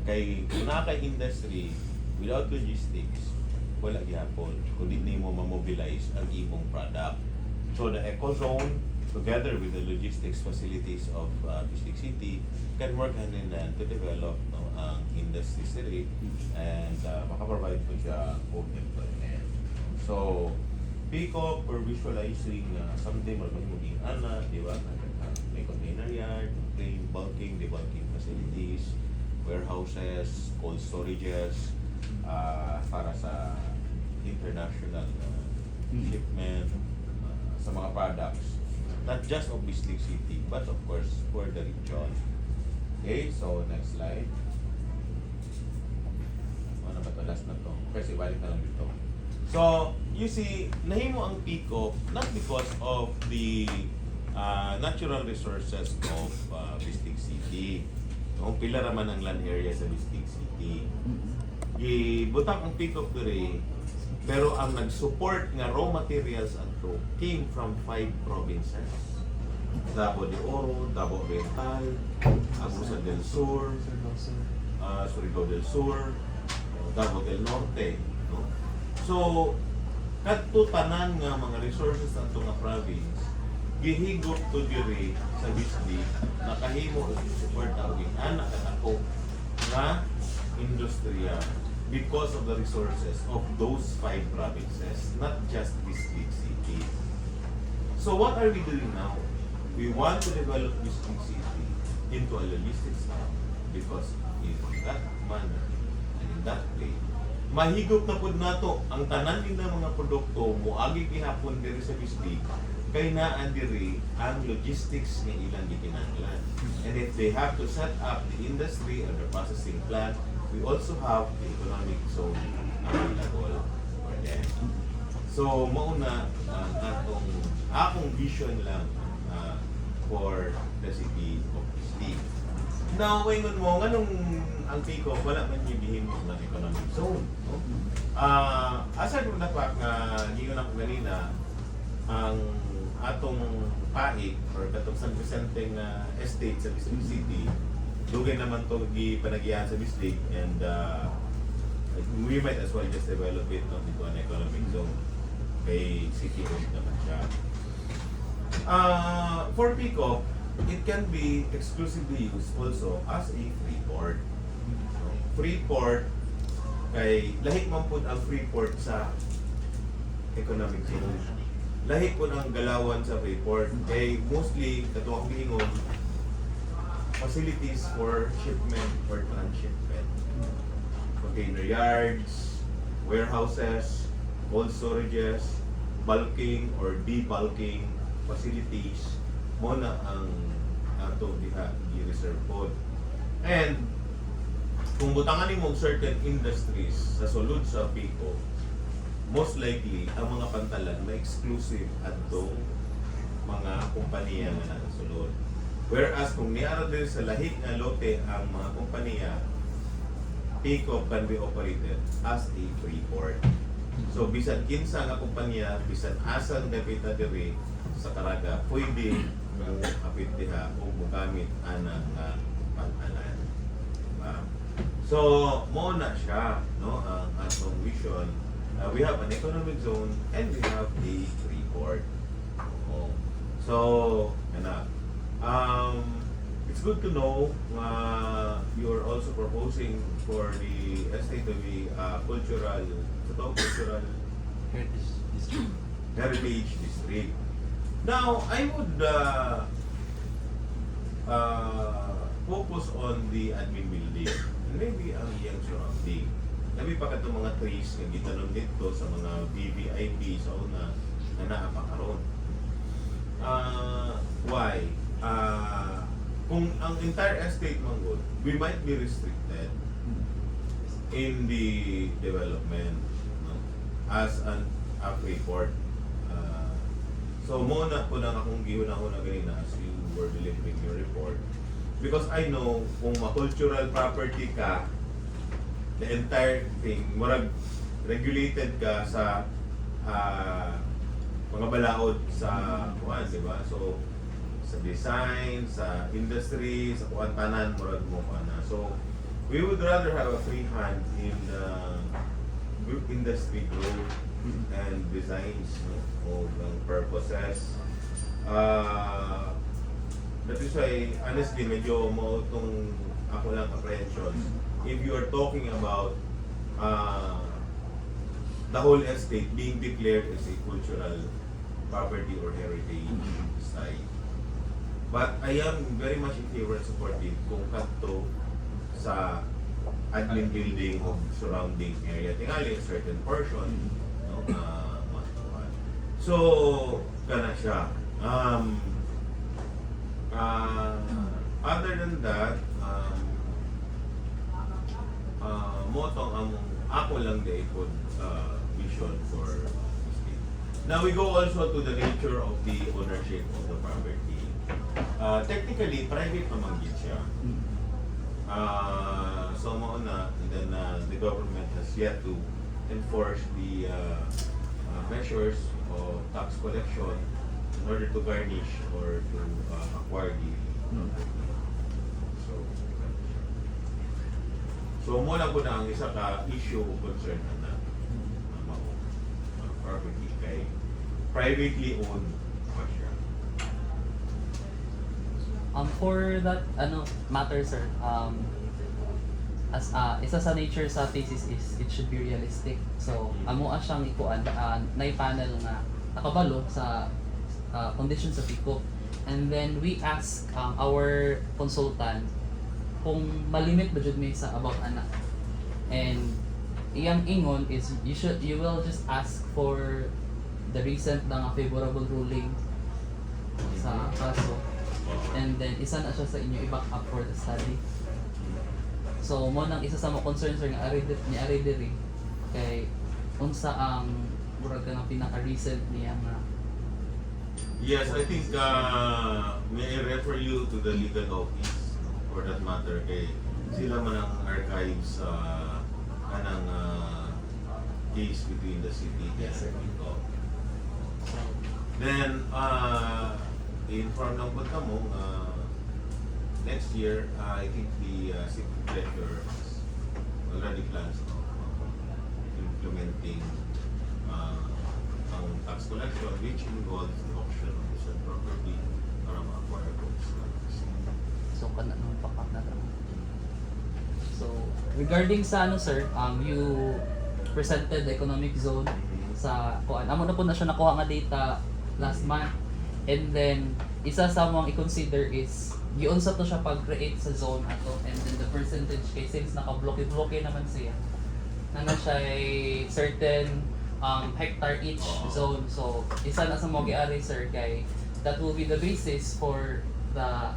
Speaker 2: Kay kung kay industry, without logistics, wala gyapon kundi ni mo ma-mobilize ang imong product. So the ecozone together with the logistics facilities of Bisig City can work hand in hand to develop ang industry city and makaprovide po siya of employment. So, pick-up or visualizing someday magiging ana, di ba? May container yard, may bulking, debulking facilities, warehouses, cold storages, para sa international shipment sa mga products, not just of Bisig City, but of course for the region. Okay, so next slide. Ano ba ito? Last na to. Kasi balik na lang dito. So, you see, nahimo ang Pico not because of the natural resources of Bisig City. No, pila raman ang land area sa Bisig City. Gibutang ang Pico Pire, pero ang nag-support nga raw materials ato came from 5 provinces. Davao de Oro, Davao Oriental, Agusan del Sur, Surigao del Sur, Davao del Norte. No? So, kadto tanan nga mga resources ato nga province, gihigop to diri sa Bisig, nakahimo og support tawag anak at ako nga industriya because of the resources of those 5 provinces, not just Bisig City. So what are we doing now? We want to develop Bisig City into a logistics hub because in that manner and in that way, mahigop na pud nato ang tanan din ng mga produkto moagi gihapon diri sa Bisig kay naa diri ang logistics nga ilang gikinahanglan. And if they have to set up the industry or the processing plant, we also have the economic zone available for them. So mauna akong vision lang for the city of Steve. Now, ngayon mo, nganong ang PICO, wala man yung gihimo ng economic zone. No? Aside from the fact na giyon ako ganina, ang atong paig or katong San Vicente nga estate sa Bislig City, dugay naman to gipanagihan sa Bislig, and we might as well just develop it into an economic zone. Kay city-owned naman siya. For PICO, it can be exclusively used also as a free port. Free port, kay lahi man po ang free port sa economic zone. Lahi po ang galawan sa free port. Kay mostly, katuwang giingon, facilities for shipment or transshipment. Container yards, warehouses, cold storages, bulking or debulking facilities mo na ang ato diha gi-reserve pod. And kung butangan nimo certain industries sa sulod sa PICO, most likely ang mga pantalan may exclusive adto mga kompanya nga nasa sulod. Whereas kung niara din sa lahi nga lote ang mga kompanya, PICO can be operated as a free port. So bisan kinsa nga kompanya, bisan asan gapita diri sa Caraga, pwede mo kapit diha o mogamit ana nga pantalan. So mo na siya, no, ang atong vision. We have an economic zone and we have a free port. Oh. So, it's good to know you're also proposing for the estate to be cultural heritage district. Now, I would focus on the admin building and maybe ang iyang surrounding. Labi pa ka itong mga trees na gitanom dito sa mga VVIP sa una na naapakaroon. Why? Kung ang entire estate manggod, we might be restricted in the development, no? As a free port. So muna po lang akong gihuna-huna ganina as you were delivering your report. Because I know kung ma-cultural property ka, the entire thing, murag regulated ka sa mga balaod sa kuan, di ba? So, sa design, sa industry, sa kuan tanan, murag mo pa na. So, we would rather have a free hand in industry growth and designs, no, of purposes. That is why, honestly, medyo mo itong ako lang apprehensions. If you are talking about the whole estate being declared as a cultural property or heritage site. But I am very much in favor and supportive kung kanto sa admin building of surrounding area. Tingali a certain portion, no, matuhan. So, gana siya. Other than that, motong ako lang the ikod vision for state. Now we go also to the nature of the ownership of the property. Technically, private naman gid siya. So mauna, and then the government has yet to enforce the measures of tax collection in order to garnish or to acquire the property. So muna po na ang isa ka issue o concern na property kay privately owned pa siya.
Speaker 3: For that matter, sir, as isa sa nature sa thesis is it should be realistic. So amo siyang ikuan na panel nga nakabalo sa conditions sa PICO. And then we ask our consultant kung malimit ba jud may sa about anak. And iyang ingon is you will just ask for the recent na favorable ruling sa kaso. And then isa na siya sa inyo i-back up for the study. So mo nang isa sa mga concerns sir nga ari diri kay unsa ang murag ka ng pinaka-recent niya nga.
Speaker 2: Yes, I think may I refer you to the legal office for that matter kay sila man ang archives kanang case between the city and
Speaker 3: Yes, sir.
Speaker 2: Pico. Then inform lang po kamo next year I think the city treasurer has already plans of implementing ang tax collection which involves the auction of the said property para ma-acquire books.
Speaker 3: So kana nung pakat na lang. So regarding sa ano sir, you presented the economic zone sa kuan. Amo na po na siya nakuha nga data last month. And then isa sa mga i-consider is giunsa to siya pag-create sa zone ato, and then the percentage kay since naka-bloke naman siya. Nana siya ay certain hectare each zone. So isa na sa mga giari sir kay that will be the basis for the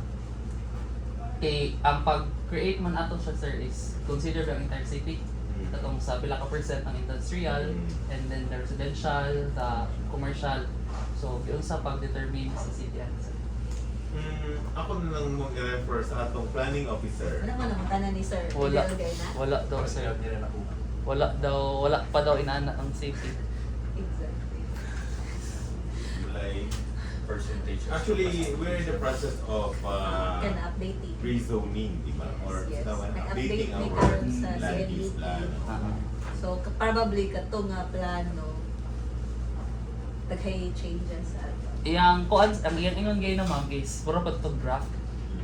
Speaker 3: kay ang pag-create man ato siya sir is consider ang entire city. Katong sa pila ka percent ang industrial, and then the residential, the commercial. So giunsa pag-determine sa city ano sir.
Speaker 2: Ako na lang mong i-refer sa atong planning officer.
Speaker 6: Ano man ang tanan ni Sir?
Speaker 3: Wala.
Speaker 6: Fidel Gayna?
Speaker 3: Wala daw sir. Wala pa daw inaana ang city.
Speaker 6: Exactly.
Speaker 2: Like,
Speaker 5: Percentage.
Speaker 2: actually, we're in the process of
Speaker 6: Can updating.
Speaker 2: rezoning, di ba? Or
Speaker 6: Yes.
Speaker 2: tama,
Speaker 6: May
Speaker 2: updating
Speaker 6: update ni
Speaker 2: our
Speaker 6: karon sa
Speaker 2: land use
Speaker 6: CNDP.
Speaker 2: plan.
Speaker 6: So probably kato nga plano daghay changes sa ato.
Speaker 3: Iyang kuan ang iyang ingon gay na ma'am is puro pa to draft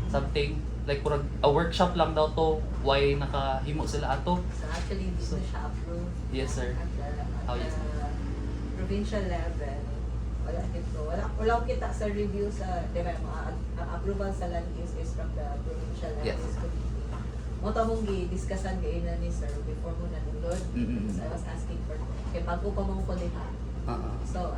Speaker 3: something like puro a workshop lang daw to why nakahimo sila ato.
Speaker 6: So actually hindi
Speaker 3: So-
Speaker 6: na siya approved.
Speaker 3: Yes, sir.
Speaker 6: At the,
Speaker 3: Oh, yes.
Speaker 6: provincial level. Wala ko kita sa review sa di ba ang approval sa land use is from the provincial land
Speaker 3: Yes.
Speaker 6: use committee. Mo ta mong gi-discussan kay na ni sir before mo nanulod.
Speaker 3: Mm-mm.
Speaker 6: So I was asking for kay bago pa mong kuliha. So,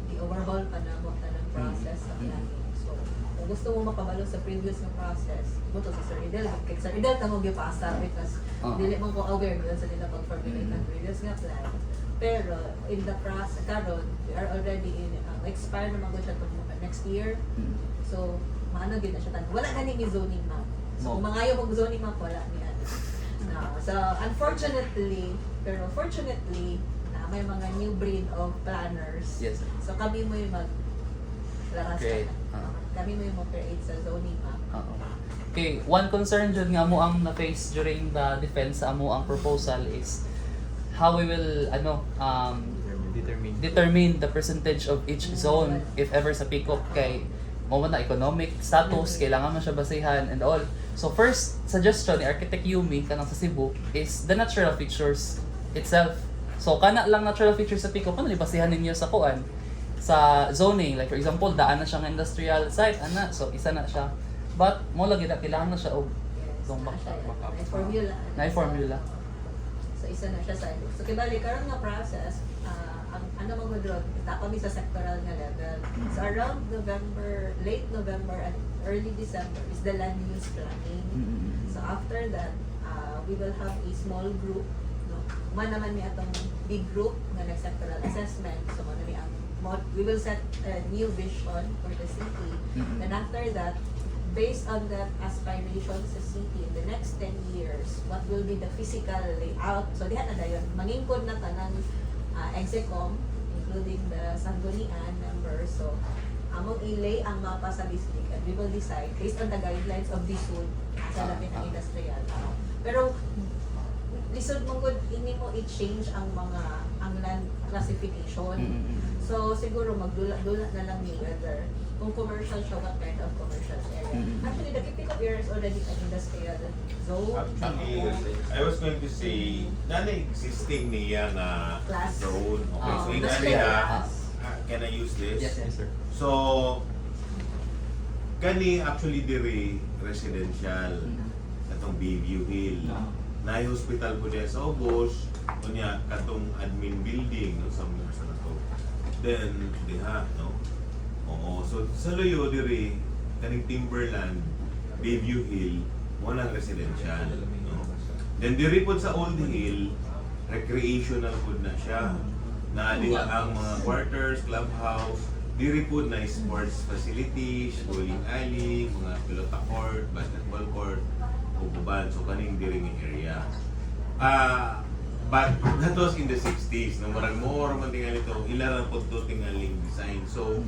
Speaker 6: i-overhaul pa na mo ng process sa planning. So, kung gusto mo makabalo sa previous na process, buto sa Sir Idel. Kay Sir Idel ka mo gipasa because dili man ko aware doon sa nila pag-formulate ng previous nga plan. Pero, in the process, karon we are already in, expire na mag siya next year. So, maano gid na siya tan. Wala gani ni zoning map. So, kung mangayo mag zoning map, wala ni ano. No. So, unfortunately, pero fortunately, na may mga new breed of planners.
Speaker 3: Yes sir.
Speaker 6: So kami mo yung laras
Speaker 3: Create.
Speaker 6: kami mo yung mag-create sa zoning map.
Speaker 3: Okay, one concern jud nga mo ang na-face during the defense sa amo ang proposal is how we will determine the percentage of each zone if ever sa PICOP kay mo man na economic status kailangan man siya basihan and all. So first suggestion ni Architect Yumi kanang sa Cebu is the natural features itself. So kana lang natural features sa PICOP ano basihan ninyo sa kuan sa zoning, like for example daan na siya ng industrial site ana, so isa na siya, but mo lagi na kailangan na siya og
Speaker 6: Yes,
Speaker 3: Itong
Speaker 6: na siya,
Speaker 3: backup.
Speaker 6: may formula.
Speaker 3: na formula.
Speaker 6: So isa na siya sa so kibali karon nga process ang ano mo gudron kita kami sa sectoral nga level. So around November, late November and early December is the land use planning. So after that, we will have a small group, no. Man naman ni atong big group nga nag-sectoral assessment. So man ni ang we will set a new vision for the city. And after that, based on that aspiration sa city in the next 10 years, what will be the physical layout? So diha na dayon mangingkod na tanang execom, including the Sanggunian members. So among i-lay ang mapa sa district and we will decide based on the guidelines of DSUD sa labi ng industrial. Pero lisod mo gud ini mo i-change ang mga ang land classification. So siguro magdula-dula na lang ni whether kung commercial siya, what kind of commercial area. Actually, the pick up area is already an industrial zone.
Speaker 2: Actually, I was going to say, existing niya na
Speaker 6: Class.
Speaker 2: zone. Okay, so in
Speaker 6: Industrial
Speaker 2: area,
Speaker 6: class.
Speaker 2: can I use this?
Speaker 3: Yes sir.
Speaker 2: So, kani actually diri residential katong Bayview Hill. Na hospital po diya sa Obos, kunya katong admin building no sa mga sa nato. Then diha no. Oo, so sa Loyo diri kaning Timberland, Bayview Hill, mo nang residential no. Then diri po sa Old Hill, recreational po na siya. na di ang mga quarters, clubhouse, diri po na sports facilities, bowling alley, mga pelota court, basketball court, ububan, so kaning diri nga area. But that was in the 60s, no marag more man tingali to, ila ra po to tingaling design. So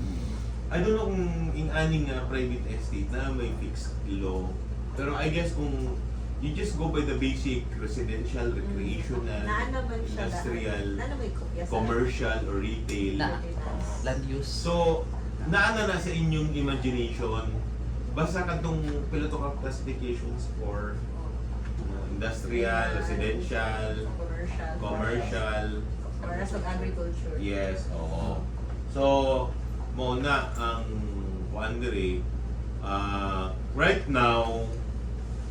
Speaker 2: I don't know kung ing-aning private estate na may fixed law. Pero I guess kung you just go by the basic residential, recreational,
Speaker 6: Naan naman siya
Speaker 2: industrial,
Speaker 6: na may kopya sa
Speaker 2: commercial, or retail.
Speaker 3: Na. Land use.
Speaker 2: So, naana na sa inyong imagination, basta katong piloto ka classifications for industrial, residential, commercial,
Speaker 6: or as of agriculture.
Speaker 2: yes, oo. So, mo na ang kuan diri, right now,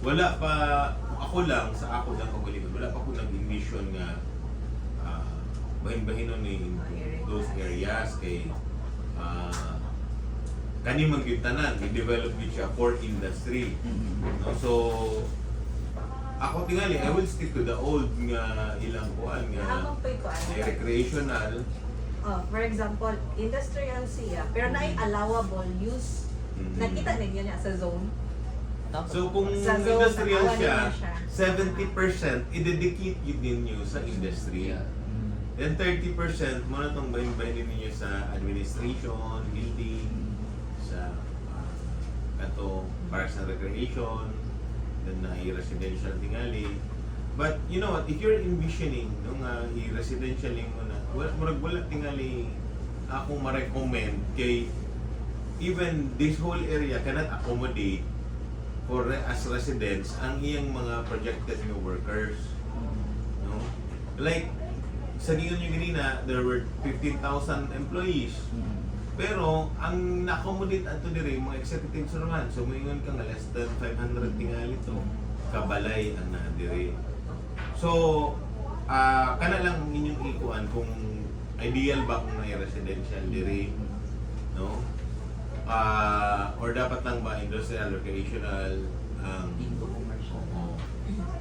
Speaker 2: wala pa, ako lang, sa ako lang kagulingan, wala pa ko nag-envision nga bahin-bahinon ni those areas kay kani magyutanan, i-develop din siya for industry. No? So, ako tingali, I will stick to the old nga ilang kuan nga
Speaker 6: Among pa'y ko
Speaker 2: recreational.
Speaker 6: For example, industrial siya, pero na allowable use.
Speaker 2: Mhm.
Speaker 6: Nakita ninyo niya sa zone.
Speaker 2: So kung
Speaker 6: Sa zone,
Speaker 2: industrial
Speaker 6: nakawan
Speaker 2: siya,
Speaker 6: niya siya.
Speaker 2: 70% i-dedicate yun ninyo sa industry.
Speaker 3: Yeah.
Speaker 2: Then 30% mo na itong bahin-bahin ninyo sa administration, building, sa kato parks and recreation, then na residential tingali. But you know what, if you're envisioning nung i-residential mo na, wala tingali akong ma-recommend kay even this whole area cannot accommodate for as residents ang iyang mga projected nga workers. No? Like, sa Dion yung ganina, there were 15,000 employees. Pero, ang na-accommodate ato dire mga executives naman. So, mayroon ka nga less than 500 tingali to. Kabalay ang na-dire. So, kana lang inyong ikuan kung ideal ba kung may residential dire, no? Or dapat lang ba industrial, recreational,
Speaker 3: Into commercial.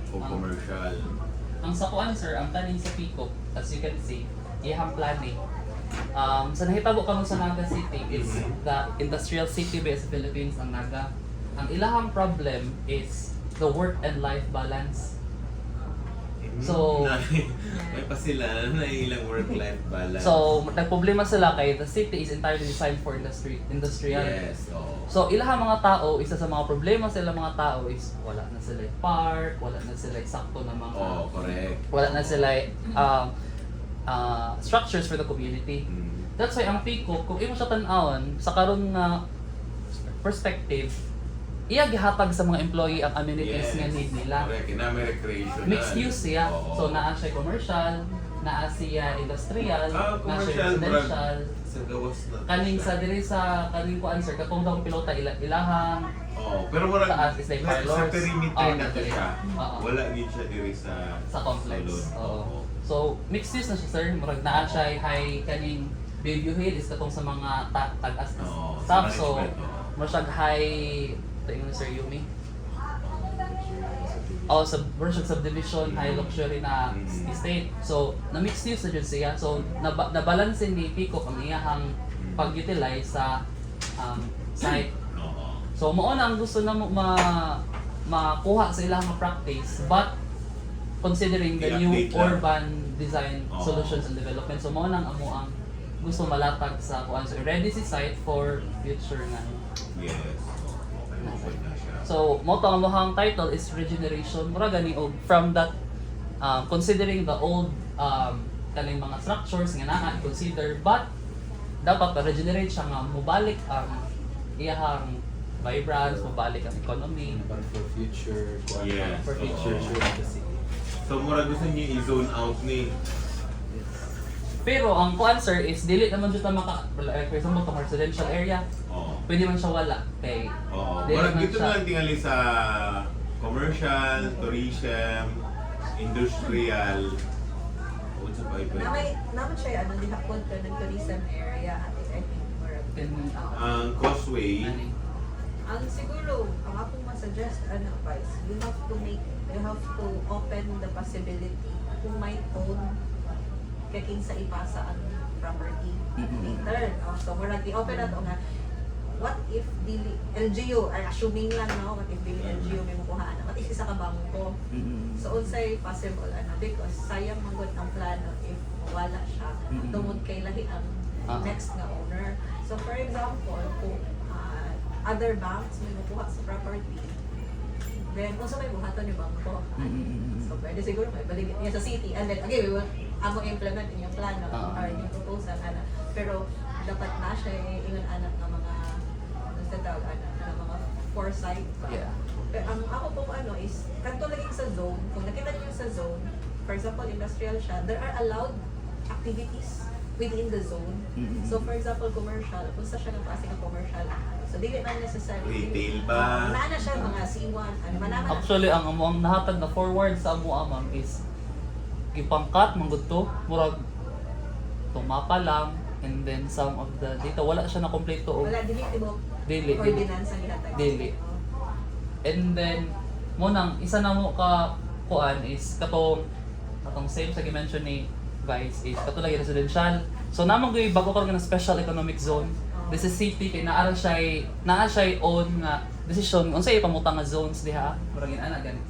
Speaker 2: o commercial?
Speaker 3: Ang sa kuan sir, ang taning sa Pico, as you can see, iyang planning. Sa nahitabo kamo sa Naga City is the industrial city based sa Philippines ang Naga. Ang ilahang problem is the work and life balance. So-
Speaker 2: may pa sila na ilang work-life balance.
Speaker 3: So, nagproblema sila kay the city is entirely designed for industrial.
Speaker 2: yes, oo.
Speaker 3: So, ilahang mga tao, isa sa mga problema sa ilang mga tao is wala na sila park, wala na sila sakto na mga
Speaker 2: Oh, correct.
Speaker 3: wala na sila structures for the community.
Speaker 2: Mm.
Speaker 3: That's why ang Pico, kung imo siya tan-awon sa karon nga perspective, iya gihatag sa mga employee ang amenities nga need nila.
Speaker 2: Correct. Na may recreational.
Speaker 3: Mixed use siya.
Speaker 2: Oo.
Speaker 3: So naa siya commercial, naa siya industrial, naa siya
Speaker 2: commercial,
Speaker 3: residential.
Speaker 2: Sa gawas na.
Speaker 3: Kaning sa diri sa kaning kuan sir katong daw pilota ilahang
Speaker 2: Oh, pero wala
Speaker 3: Taas is like
Speaker 2: sa
Speaker 3: parlors.
Speaker 2: perimeter
Speaker 3: Oh,
Speaker 2: na to siya.
Speaker 3: Oo.
Speaker 2: Wala gid siya diri sa
Speaker 3: sa complex.
Speaker 2: salon.
Speaker 3: Oo. So mixed use na siya sir, murag naa siya high kaning Bayview Hill is katong sa mga tag-as na
Speaker 2: Oo,
Speaker 3: stuff.
Speaker 2: sa
Speaker 3: So
Speaker 2: management, oo.
Speaker 3: mura siya high tingnan Sir Yumi. Oh, version subdivision, high luxury na estate. So, na-mixed use na dyan siya. So, nabalansin ni Pico ang iyahang pag-utilize sa site.
Speaker 2: Oo.
Speaker 3: So, mao na ang gusto na makuha sa ilang mga practice, but considering the new
Speaker 2: I-update lang.
Speaker 3: urban design
Speaker 2: Oo.
Speaker 3: solutions and development. So, mao na ang amo ang gusto malatag sa kuan. So, ready si site for future nga.
Speaker 2: Yes. Okay na siya.
Speaker 3: So, mo to ang mohang title is Regeneration. Mura gani og from that considering the old kaning mga structures nga naa i-consider, but dapat pa-regenerate siya nga mubalik ang iyahang vibrance, mubalik ang economy.
Speaker 4: Para for future,
Speaker 2: Yes.
Speaker 3: For
Speaker 4: future
Speaker 2: Oo.
Speaker 4: sure of the city.
Speaker 2: So, mura gusto niyo i-zone out ni.
Speaker 3: Pero ang kuan sir is dili naman jud ta like for example tong residential area,
Speaker 2: Oo.
Speaker 3: pwede man siya wala kay
Speaker 2: Oo.
Speaker 3: dili
Speaker 2: Mura
Speaker 3: man
Speaker 2: dito
Speaker 3: siya-
Speaker 2: na lang tingali sa commercial, tourism, industrial. What's sa pa iba?
Speaker 6: Naman siya, dihapon ka ng tourism area. I think,
Speaker 2: Ang causeway.
Speaker 6: ang siguro, ang akong masuggest, advice, you have to open the possibility kung may own kay kinsa ipasa ang property
Speaker 3: Mhm.
Speaker 6: later. So murag i-open na to nga, what if dili LGU, ay assuming lang no, what if dili LGU may makuhaan, what if isa ka bangko. So unsay possible because sayang manggod ang plano if wala siya
Speaker 3: Mhm.
Speaker 6: tungod kay lahi ang next nga owner. So for example, kung other banks may makuha sa property, then kung sa may buhaton yung bangko, so pwede siguro may balik niya sa city and then okay, we will amo implement inyong plano or inyong proposal pero dapat na siya ingon anak ng mga sa tawag ng mga foresight pa.
Speaker 3: Yeah.
Speaker 6: Pero ang ako po is kanto lagi sa zone, kung nakita niyo sa zone, for example industrial siya, there are allowed activities within the zone. So for example commercial, kung sa siya ng klase ng commercial, so dili man necessarily
Speaker 2: Retail ba?
Speaker 6: na siya mga C1 malaman na.
Speaker 3: Actually, ang nahatag na forward sa amo amang is gipangkat manggod to, murag tumapa lang, and then some of the data wala siya na kompleto og
Speaker 6: Wala dili tibok
Speaker 3: dili.
Speaker 6: ordinance ang ihatag.
Speaker 3: Dili. And then mo nang isa na mo ka kuan is katong same sa gi-mention ni Vice is katulad residential. So namang gyud bago karon nga special economic zone. This is city kay naa siya own nga decision unsay pamutang nga zones diha. Murag ana ganit.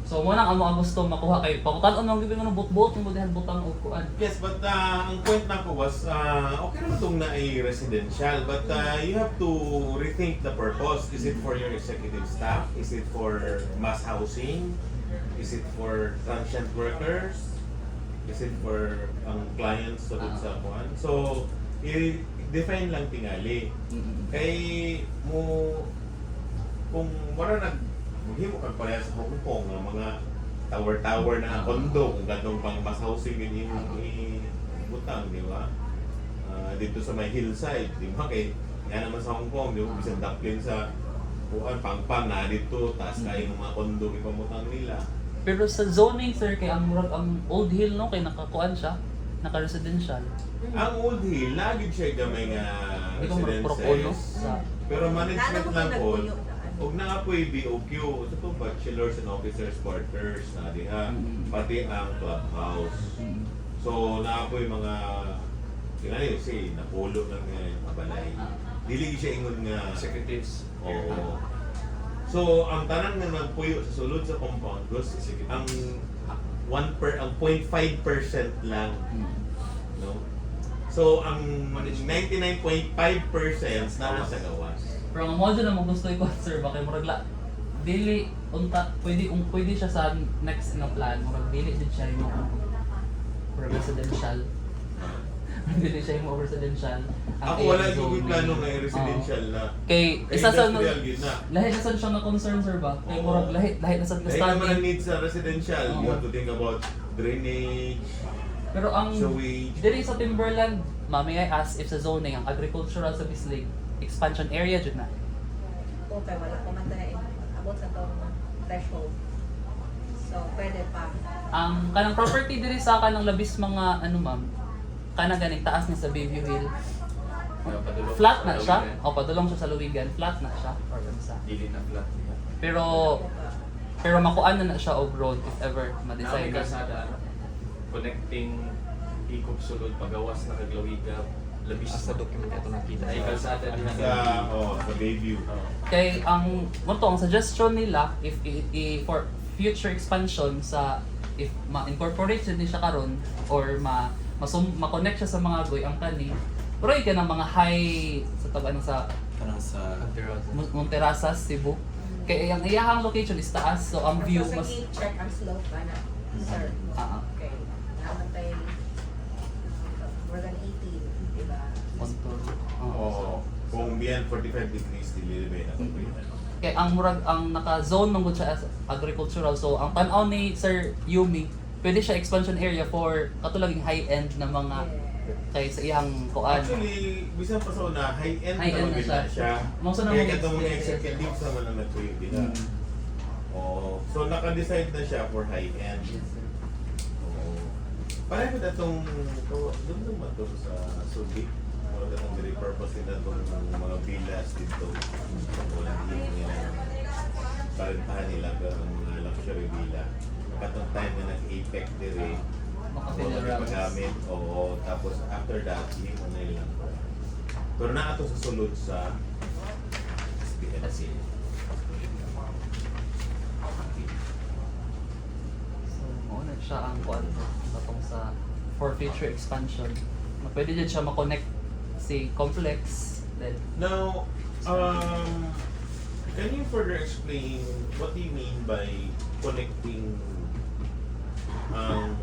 Speaker 3: So mo nang amo ang gusto makuha kay pamutan ang gibing ano butbot mo diha butang og kuan.
Speaker 2: Yes, but ang point na ko was, okay naman itong na residential, but you have to rethink the purpose. Is it for your executive staff? Is it for mass housing? Is it for transient workers? Is it for ang clients sa sa kuan? So, i-define lang tingali. Kay mo, kung wala maghimo kang pareha sa Hong Kong ng mga tower na kondo kung ganong pang mas housing yun yung butang, di ba? Dito sa may hillside, di ba? Kaya yan naman sa Hong Kong, di ba? Bisang dumpling sa buwan, pang na dito, taas kayo ng mga kondo ipamutang nila.
Speaker 3: Pero sa zoning sir kay ang murag ang Old Hill no kay nakakuan siya, naka-residential.
Speaker 2: Ang Old Hill, lagi siya gamay nga
Speaker 3: Di ko murag
Speaker 2: residences.
Speaker 3: sa
Speaker 2: Pero
Speaker 6: Nana
Speaker 2: management
Speaker 6: mo
Speaker 2: lang
Speaker 6: kung
Speaker 2: po,
Speaker 6: nagpuyo na
Speaker 2: huwag na nga po yung BOQ. Ito po, bachelors and officers quarters na diha, pati ang clubhouse. So, na po yung mga, tingnan say, napulo ng mabalay. Dili siya ingon nga,
Speaker 7: Executives.
Speaker 2: oo. So, ang tanang na nagpuyo sa sulod sa compound, ang 0.5% lang. No? So, ang 99.5% na sa gawas.
Speaker 3: Pero ang module na mo gusto ko sir bakay murag la dili unta pwede siya sa next na plan murag dili din siya yung residential. Dili siya yung residential.
Speaker 2: Ako wala yung plano na residential na.
Speaker 3: Kay
Speaker 2: Kay
Speaker 3: isa sa
Speaker 2: industrial yun na.
Speaker 3: lahi na sad siya na concern sir ba? Kay
Speaker 2: Oo.
Speaker 3: murag lahi na sad ka
Speaker 2: Dahil naman ang
Speaker 3: study.
Speaker 2: needs sa residential, you have to think about drainage,
Speaker 3: Pero ang
Speaker 2: sewage.
Speaker 3: diri sa Timberland, may I ask if sa zoning ang agricultural sa Bislig expansion area jud na.
Speaker 6: Okay, wala ko man tayo abot sa tong threshold. So, pwede pa.
Speaker 3: Ang kanang property diri sa kanang labis mga ano ma'am, kanang ganing taas niya sa Bayview Hill. Flat na siya. O padulong siya sa Luwigan, flat na siya or sa.
Speaker 7: Dili na flat.
Speaker 3: Pero makuan na siya og road if ever ma-decide.
Speaker 7: Namin kasada, connecting Hikop Sulod, Pagawas na Kaglawiga, labis
Speaker 5: Sa document ito nakita.
Speaker 7: Ay, kalsada din
Speaker 2: Sa Bayview.
Speaker 3: Kay ang ang suggestion nila if for future expansion sa if ma-incorporate din siya karon or ma-connect siya sa mga goy ang kani. Pero ka ng mga high sa taban sa
Speaker 4: Kanang sa
Speaker 3: Monterasas, Cebu. Kaya ang iyahang location is taas so ang view
Speaker 6: Sa
Speaker 3: mas
Speaker 6: check ang slope ba na, sir? Okay. Naman tayo more than 18, di ba?
Speaker 3: contour.
Speaker 2: Oo. Kung beyond 45 degrees, dili na complete.
Speaker 3: Kaya ang murag ang naka-zone man gud siya as agricultural so ang tan-aw ni Sir Yumi pwede siya expansion area for katulad high-end na mga kay sa iyang kuan.
Speaker 2: Actually, bisan pa sa una, high-end
Speaker 3: High-end
Speaker 2: na
Speaker 3: na siya.
Speaker 2: siya.
Speaker 3: Most na
Speaker 2: Kaya
Speaker 3: mga
Speaker 2: katong mga
Speaker 3: executives.
Speaker 2: executives naman na nagtuyo nila. Oo. So, naka-decide na siya for high-end. Oo. Pareho na itong, doon naman ito sa Subic. Wala na itong repurpose nila itong mga villas dito. Walang hindi nila. Parentahan nila pero ang mga luxury villa. Katong time na nag-APEC dire,
Speaker 3: Maka-federal.
Speaker 2: Magamit, oo. Tapos after that, hindi mo na ilang ko. Pero na ito sa sulod sa SPLC.
Speaker 3: So, mauna siya ang kuan patong sa for future expansion. Na pwede din siya ma-connect si complex then
Speaker 2: Now, can you further explain what do you mean by connecting ang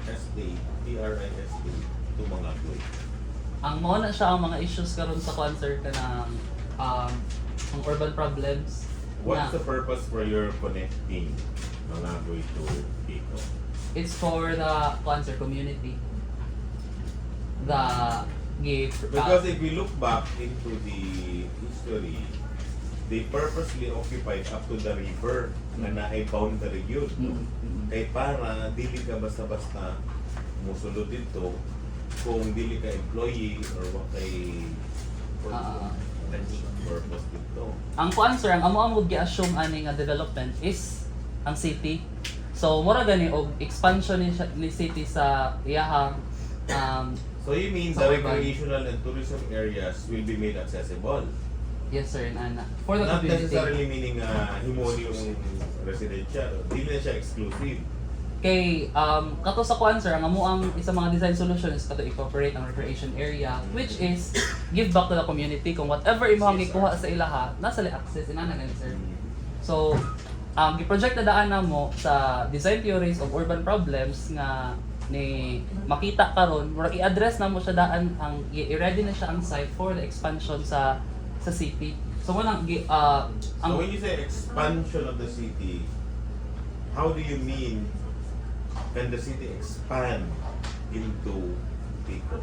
Speaker 2: ST, TRIST to mga group?
Speaker 3: ang mauna siya ang mga issues karon sa cancer kanang ang urban problems
Speaker 2: What's
Speaker 3: na
Speaker 2: the purpose for your connecting mga group to Pico?
Speaker 3: it's for the cancer community. The give
Speaker 2: Because if we look back into the history, they purposely occupied up to the river na naay boundary yun. Kay para dili ka basta-basta musulod dito kung dili ka employee or what kay purpose dito.
Speaker 3: ang cancer ang amo gi-assume ani nga development is ang city. So mura gani og expansion ni city sa iyahang
Speaker 2: So you mean
Speaker 3: Sa
Speaker 2: the
Speaker 3: urban.
Speaker 2: recreational and tourism areas will be made accessible?
Speaker 3: yes sir ana for the
Speaker 2: Not
Speaker 3: community.
Speaker 2: necessarily meaning himo yung residential. Dili na siya exclusive.
Speaker 3: Kay kato sa cancer ang amo ang isa mga design solutions kato incorporate ang recreation area which is give back to the community kung whatever imong gikuha sa ilaha nasa li access inana gani sir. So gi-project na daan namo sa design theories of urban problems nga ni makita karon murag i-address namo siya daan ang i-ready na siya ang site for the expansion sa city. So mo nang
Speaker 2: So when you say expansion of the city, how do you mean can the city expand into Pico?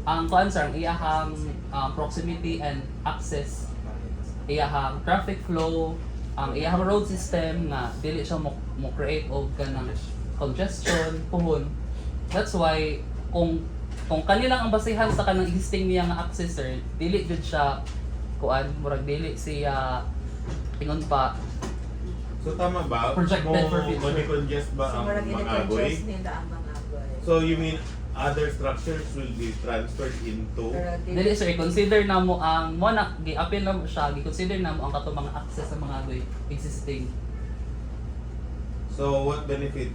Speaker 3: ang cancer ang iyahang proximity and access, iyahang traffic flow, ang iyahang road system nga dili siya mo create og kanang congestion puhon. That's why kung kanilang ang basihan sa kanang existing niya nga access sir, dili jud siya kuan murag dili siya ingon pa
Speaker 2: So tama ba?
Speaker 3: Projected for future.
Speaker 2: Congest ba
Speaker 6: So,
Speaker 2: ang
Speaker 6: murag
Speaker 2: Mangagoy?
Speaker 6: ini-congest nila ang mga agoy.
Speaker 2: So you mean other structures will be transferred into
Speaker 6: Pero
Speaker 3: dili sir consider namo ang mo na gi-appeal na mo siya gi-consider namo ang kato mga access sa mga agoy existing.
Speaker 2: So what benefit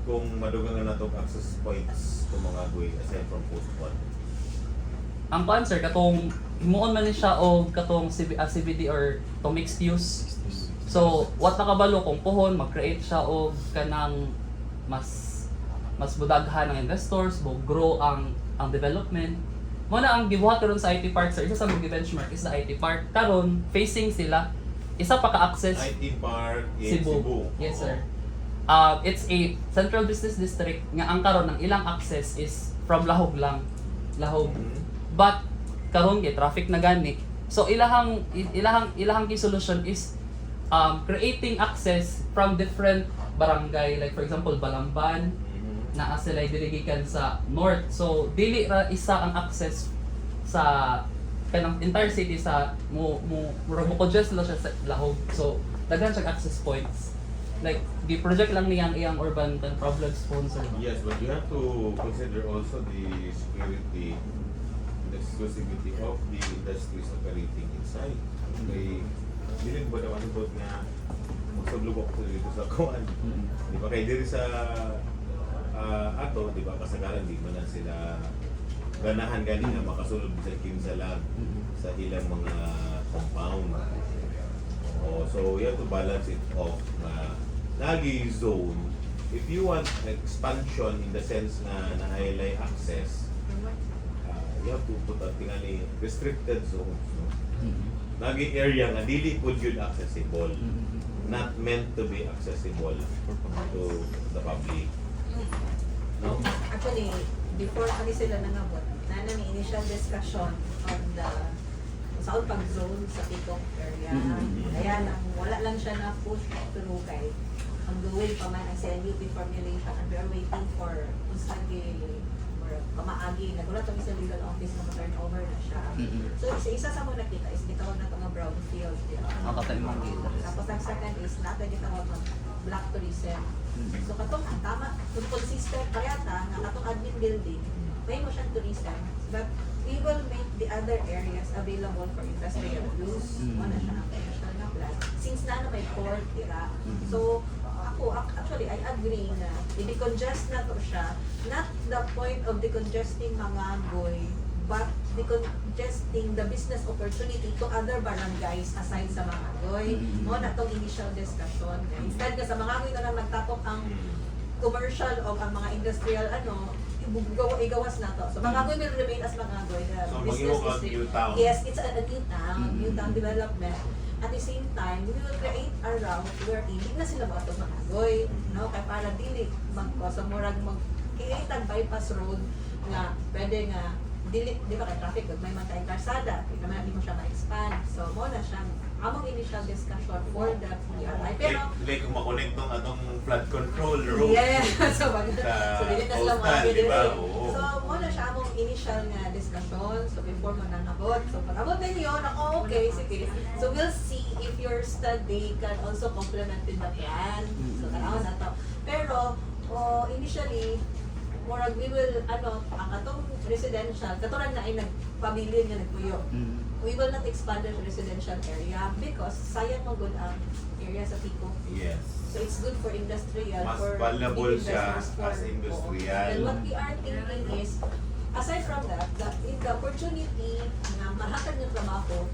Speaker 2: kung madugang na natong access points kung mga Mangagoy aside from post 1?
Speaker 3: Ang cancer katong himuon man ni siya og katong CBD or to mixed use. So what nakabalo kung puhon mag-create siya og kanang mas budaghan ng investors, mo grow ang development. Mo na ang gibuhat karon sa IT Park sir, isa sa mga benchmark is the IT Park karon facing sila isa pa ka-access
Speaker 2: IT Park in Cebu.
Speaker 3: Yes sir. It's a central business district nga ang karon ng ilang access is from Lahog lang. Lahog. But karon kay traffic na gani. So ilahang key solution is creating access from different barangay like for example Balamban na sila diligikan sa north. So dili ra isa ang access sa kanang entire city sa mo congest lang siya sa Lahog. So daghan siya access points. Like gi-project lang niyang iyang urban problem sponsor.
Speaker 2: Yes, but you have to consider also the security and exclusivity of the industries operating inside. Okay, dili ba naman ibot nga magsublubok ko dito sa kuan. Di ba kay diri sa ato, di ba kasagaran di man na sila ganahan gani na makasulod sa kinsalag sa ilang mga compound. Oh, so you have to balance it off na nagi zone. If you want expansion in the sense na nailay access, you have to put a tingali restricted zones. No? Nagi area nga dili pud yun accessible, not meant to be accessible to the public. No?
Speaker 6: Actually, before kami sila nangabot, na may initial discussion on the saan pag-zone sa Picok area. Kaya lang, wala lang siya na push through kay ang gawin pa man ang CNUP formulation and we are waiting for Usagi or pamaagi. Nagulat kami sa legal office na ma-turn over na siya. So isa sa mga nakita is bitawag na ito mga brownfield field.
Speaker 3: Ang katay mga gila.
Speaker 6: Tapos ang second is natin gitawag mag black tourism. So katong tama, kung consistent parehata nga katong admin building, may mo siyang tourism, but we will make the other areas available for industrial use. Wala siya ang commercial na plan. Since na may port, tira. So actually, I agree na i-decongest na to siya, not the point of decongesting Mangagoy, but decongesting the business opportunity to other barangays aside sa Mangagoy. Mo na tong initial discussion. Instead ka sa Mangagoy na lang nagtapok ang commercial o ang mga industrial igawas na to. So Mangagoy will remain as Mangagoy. The
Speaker 2: So,
Speaker 6: business
Speaker 2: mag-iwan
Speaker 6: district.
Speaker 2: new town.
Speaker 6: Yes, it's a new town development. At the same time, we will create a route where hindi na sila mga Mangagoy, no? Kaya para dili sa murag mag-create ang bypass road nga pwede nga dili, di ba kay traffic, may man tayong karsada, di naman hindi mo siya ma-expand. So, mo na siyang among initial discussion for the PRI. Pero,
Speaker 2: like kung makonect nung atong flood control road.
Speaker 6: yeah, so
Speaker 2: Sa
Speaker 6: dili na sila
Speaker 2: coastal,
Speaker 6: mga
Speaker 2: di ba? Oo.
Speaker 6: So, mo na siya among initial nga discussion. So, before mo na nabot. So, pag abot na yun, okay, sige. So, we'll see if your study can also complement with the plan. So, tanawan na to. Pero, initially, murag we will, ang atong residential, katuran na ay nagpabilin nga nagpuyo. We will not expand the residential area because sayang mo good ang area sa Pico.
Speaker 2: Yes.
Speaker 6: So it's good for industrial,
Speaker 2: Mas
Speaker 6: for
Speaker 2: valuable
Speaker 6: big
Speaker 2: siya
Speaker 6: investors for-
Speaker 2: as industrial.
Speaker 6: And what we are thinking is, aside from that, the opportunity na mahatag ng trabaho,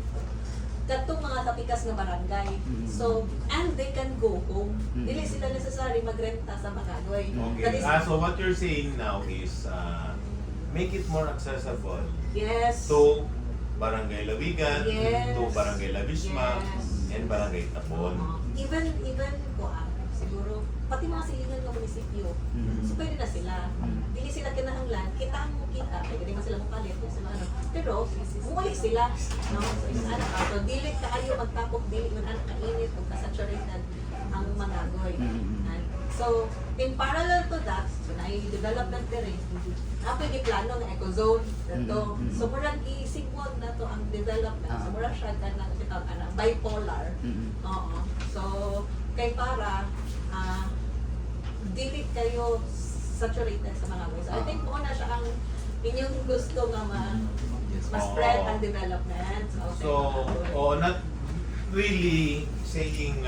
Speaker 6: katong mga tapikas nga barangay. So, and they can go home. Dili sila necessary magrenta sa Mangagoy. That
Speaker 2: Okay.
Speaker 6: is,
Speaker 2: So what you're saying now is make it more accessible
Speaker 6: yes.
Speaker 2: to Barangay Lawigan,
Speaker 6: Yes.
Speaker 2: to Barangay Labisma,
Speaker 6: Yes.
Speaker 2: and Barangay Tapon.
Speaker 6: Even siguro, pati mga silingan ng munisipyo, so pwede na sila. Dili sila kinahanglan, kita mo kita, pwede rin sila mapalit, sila ano. Pero, muli sila, no? So, is anak ka, so dili kaayo magtapok, dili man anak kainit, o kasaturated ang Mangagoy. So, in parallel to that, so na-development na rin, pwede plano ng eco-zone, ito. So, murang isigmod na to ang development. So, murang siya ka na, bipolar. Oo. So, kay para, dili kayo saturated sa mga ways. So, I think muna siya ang inyong gusto nga ma-spread ang development. Okay.
Speaker 2: So, not really saying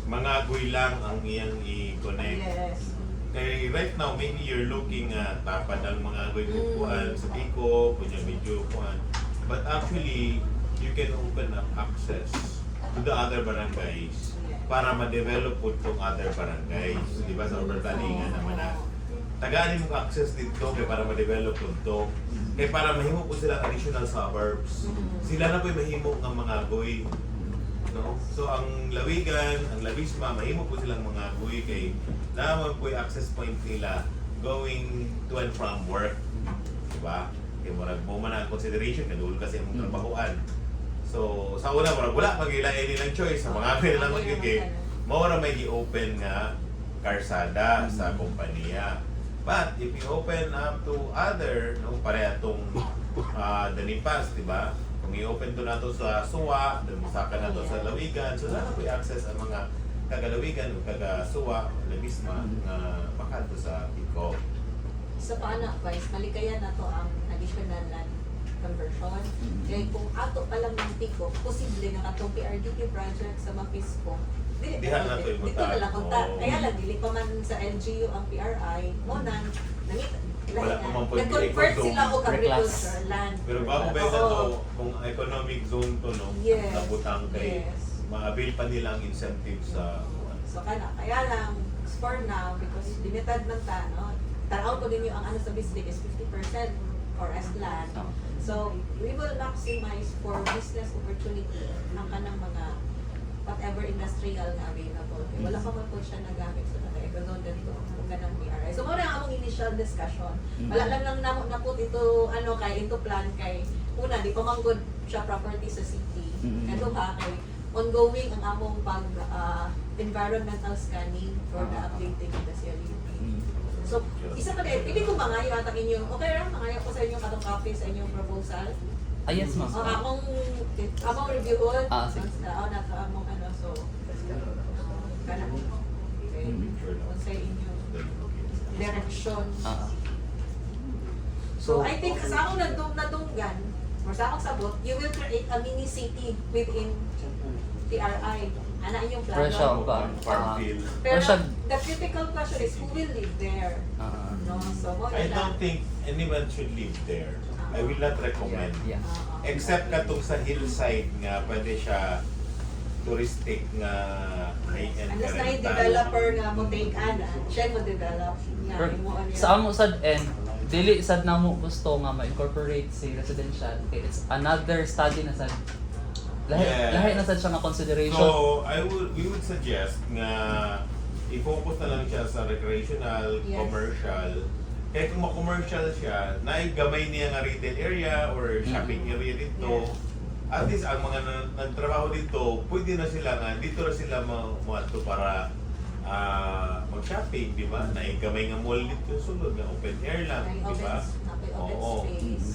Speaker 2: Mangagoy lang ang iyang i-connect.
Speaker 6: Yes.
Speaker 2: Kaya right now, maybe you're looking at tapad ang Mangagoy kukuan sa Pico, punya medyo kuan. But actually, you can open up access to the other barangays para ma-develop po itong other barangays. Di ba sa Obertalingan naman na tagaan mo access dito kaya para ma-develop po ito. Kaya para mahimo po sila additional suburbs. Sila na po yung mahimo ng Mangagoy. No? So ang Lawigan, ang Labisma, mahimo po silang Mangagoy kay naman po yung access point nila going to and from work. Diba? Kaya mo man ang consideration, kadul kasi ang trabahoan. So, sa una, wala mag-ilain nilang choice. Sa mga na lang magiging, mawala may i-open nga karsada sa kompanya. But, if you open up to other, no, pareha itong Danipas, di ba? Kung i-open to na to sa Suwa, damusaka na to sa Lawigan, so sana po i-access ang mga taga-Lawigan o taga-Suwa, Labisma, na makanto sa Pico.
Speaker 6: Sa paana, guys, malikayan na to ang additional land conversion. Kaya kung ato pa lang ng Pico, posible nga katong PRDP project sa Mapisco,
Speaker 2: Dihan na to yung
Speaker 6: dito na lang punta.
Speaker 2: Oo.
Speaker 6: Kaya lang, dili pa man sa LGU ang PRI, mo nang
Speaker 2: Wala pa man po yung
Speaker 6: nag-convert
Speaker 2: eco-zone.
Speaker 6: sila o agriculture land.
Speaker 2: Pero bago ba
Speaker 6: Oo.
Speaker 2: to, kung economic zone to, no?
Speaker 6: Yes.
Speaker 2: Nabutang kay,
Speaker 6: Yes.
Speaker 2: ma-avail pa nilang incentive sa
Speaker 6: So kaya lang, for now, because limited man ta, no? Tanaw ko ninyo ang ano sa Bislig is 50% for as land. So, we will maximize for business opportunity ang kanang mga whatever industrial na available. Okay, wala pa man po siya nagamit. So, naka-econon dito ang ganang PRI. So, muna ang among initial discussion. Wala lang namo na po ito, into plan kay, una, di pa man good siya property sa city. Kaya kay, ongoing ang among environmental scanning for the updating of the CLUP. So, isa pa din, pili ko mangayo at ang inyong, okay lang, mangayo ko sa inyong katong copy sa inyong proposal.
Speaker 3: Yes, ma'am.
Speaker 6: Among among reviewon.
Speaker 3: Ah, sige.
Speaker 6: Sa na to among ano so kana okay. Unsay inyo direction.
Speaker 3: Ah.
Speaker 6: So I think sa akong nadunggan or sa akong sabot, you will create a mini city within TRI. Ana inyong plano.
Speaker 3: Pero siya,
Speaker 2: Farmville.
Speaker 6: Pero
Speaker 3: Or siya-
Speaker 6: the critical question is who will live there? No, so mo
Speaker 2: I don't think anyone should live there. I will not recommend.
Speaker 3: Yeah.
Speaker 2: Except katong sa hillside nga, pwede siya touristic nga high-end
Speaker 6: Unless na yung
Speaker 2: rental.
Speaker 6: developer nga mo take ana, siya mo develop nga
Speaker 3: Pero
Speaker 6: imo ano
Speaker 3: sa amo sad end, dili sad na mo gusto nga ma-incorporate si residential. Okay, it's another study na sad. Lahi,
Speaker 2: Yeah.
Speaker 3: lahi na sad siya nga consideration.
Speaker 2: So, we would suggest nga i-focus na lang siya sa recreational,
Speaker 6: Yes.
Speaker 2: commercial. Kaya kung ma-commercial siya, naigamay niya nga retail area or shopping area dito. At least ang mga nagtrabaho dito, pwede na sila nga, dito na sila mato para mag-shopping, di ba? Naigamay nga mall dito sulod, nga open air lang,
Speaker 6: May
Speaker 2: di ba?
Speaker 6: open
Speaker 2: Oo.
Speaker 6: space.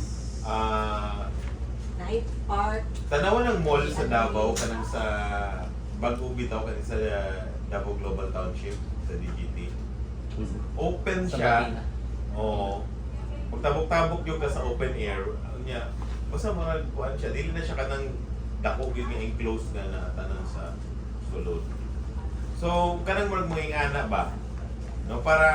Speaker 6: Night park.
Speaker 2: Tanawan ng mall sa Davao kanang sa bago bitaw kanang sa Davao Global Township sa DGT. Open
Speaker 3: Sa
Speaker 2: siya.
Speaker 3: Marina.
Speaker 2: Oo. Pagtabok-tabok yung ka sa open air, ano niya, basta mga kuhan siya, dili na siya kanang dako yun nga enclosed na tanan sa sulod. So, kanang mga ingana ba? No, para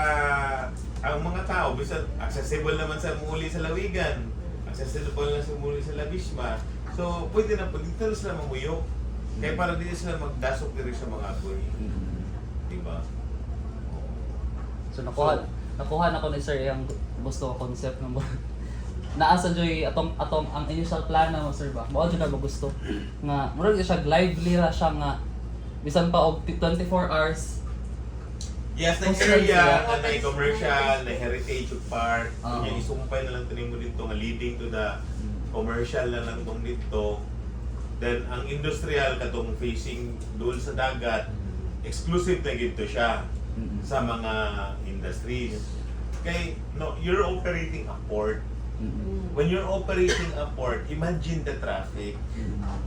Speaker 2: ang mga tao, bisan accessible naman sa muli sa Lawigan, accessible na sa muli sa Labisma. So, pwede na po, dito na sila mamuyok. Kaya para dito sila magdasok diri sa mga agoy. Diba? Oo.
Speaker 3: So nakuha na ko ni sir yung gusto ko concept ng naasa joy atong ang initial plan na mo sir ba. Mao jud na mo gusto nga murag siya lively ra siya nga bisan pa og 24 hours.
Speaker 2: Yes, na
Speaker 3: Coastal
Speaker 2: area,
Speaker 3: sila.
Speaker 2: na commercial, na heritage park.
Speaker 3: Oo.
Speaker 2: Kanya isumpay na lang tanin mo dito nga leading to the commercial na lang tong dito. Then ang industrial katong facing doon sa dagat, exclusive na gito siya sa mga industries. Kay no, you're operating a port. When you're operating a port, imagine the traffic.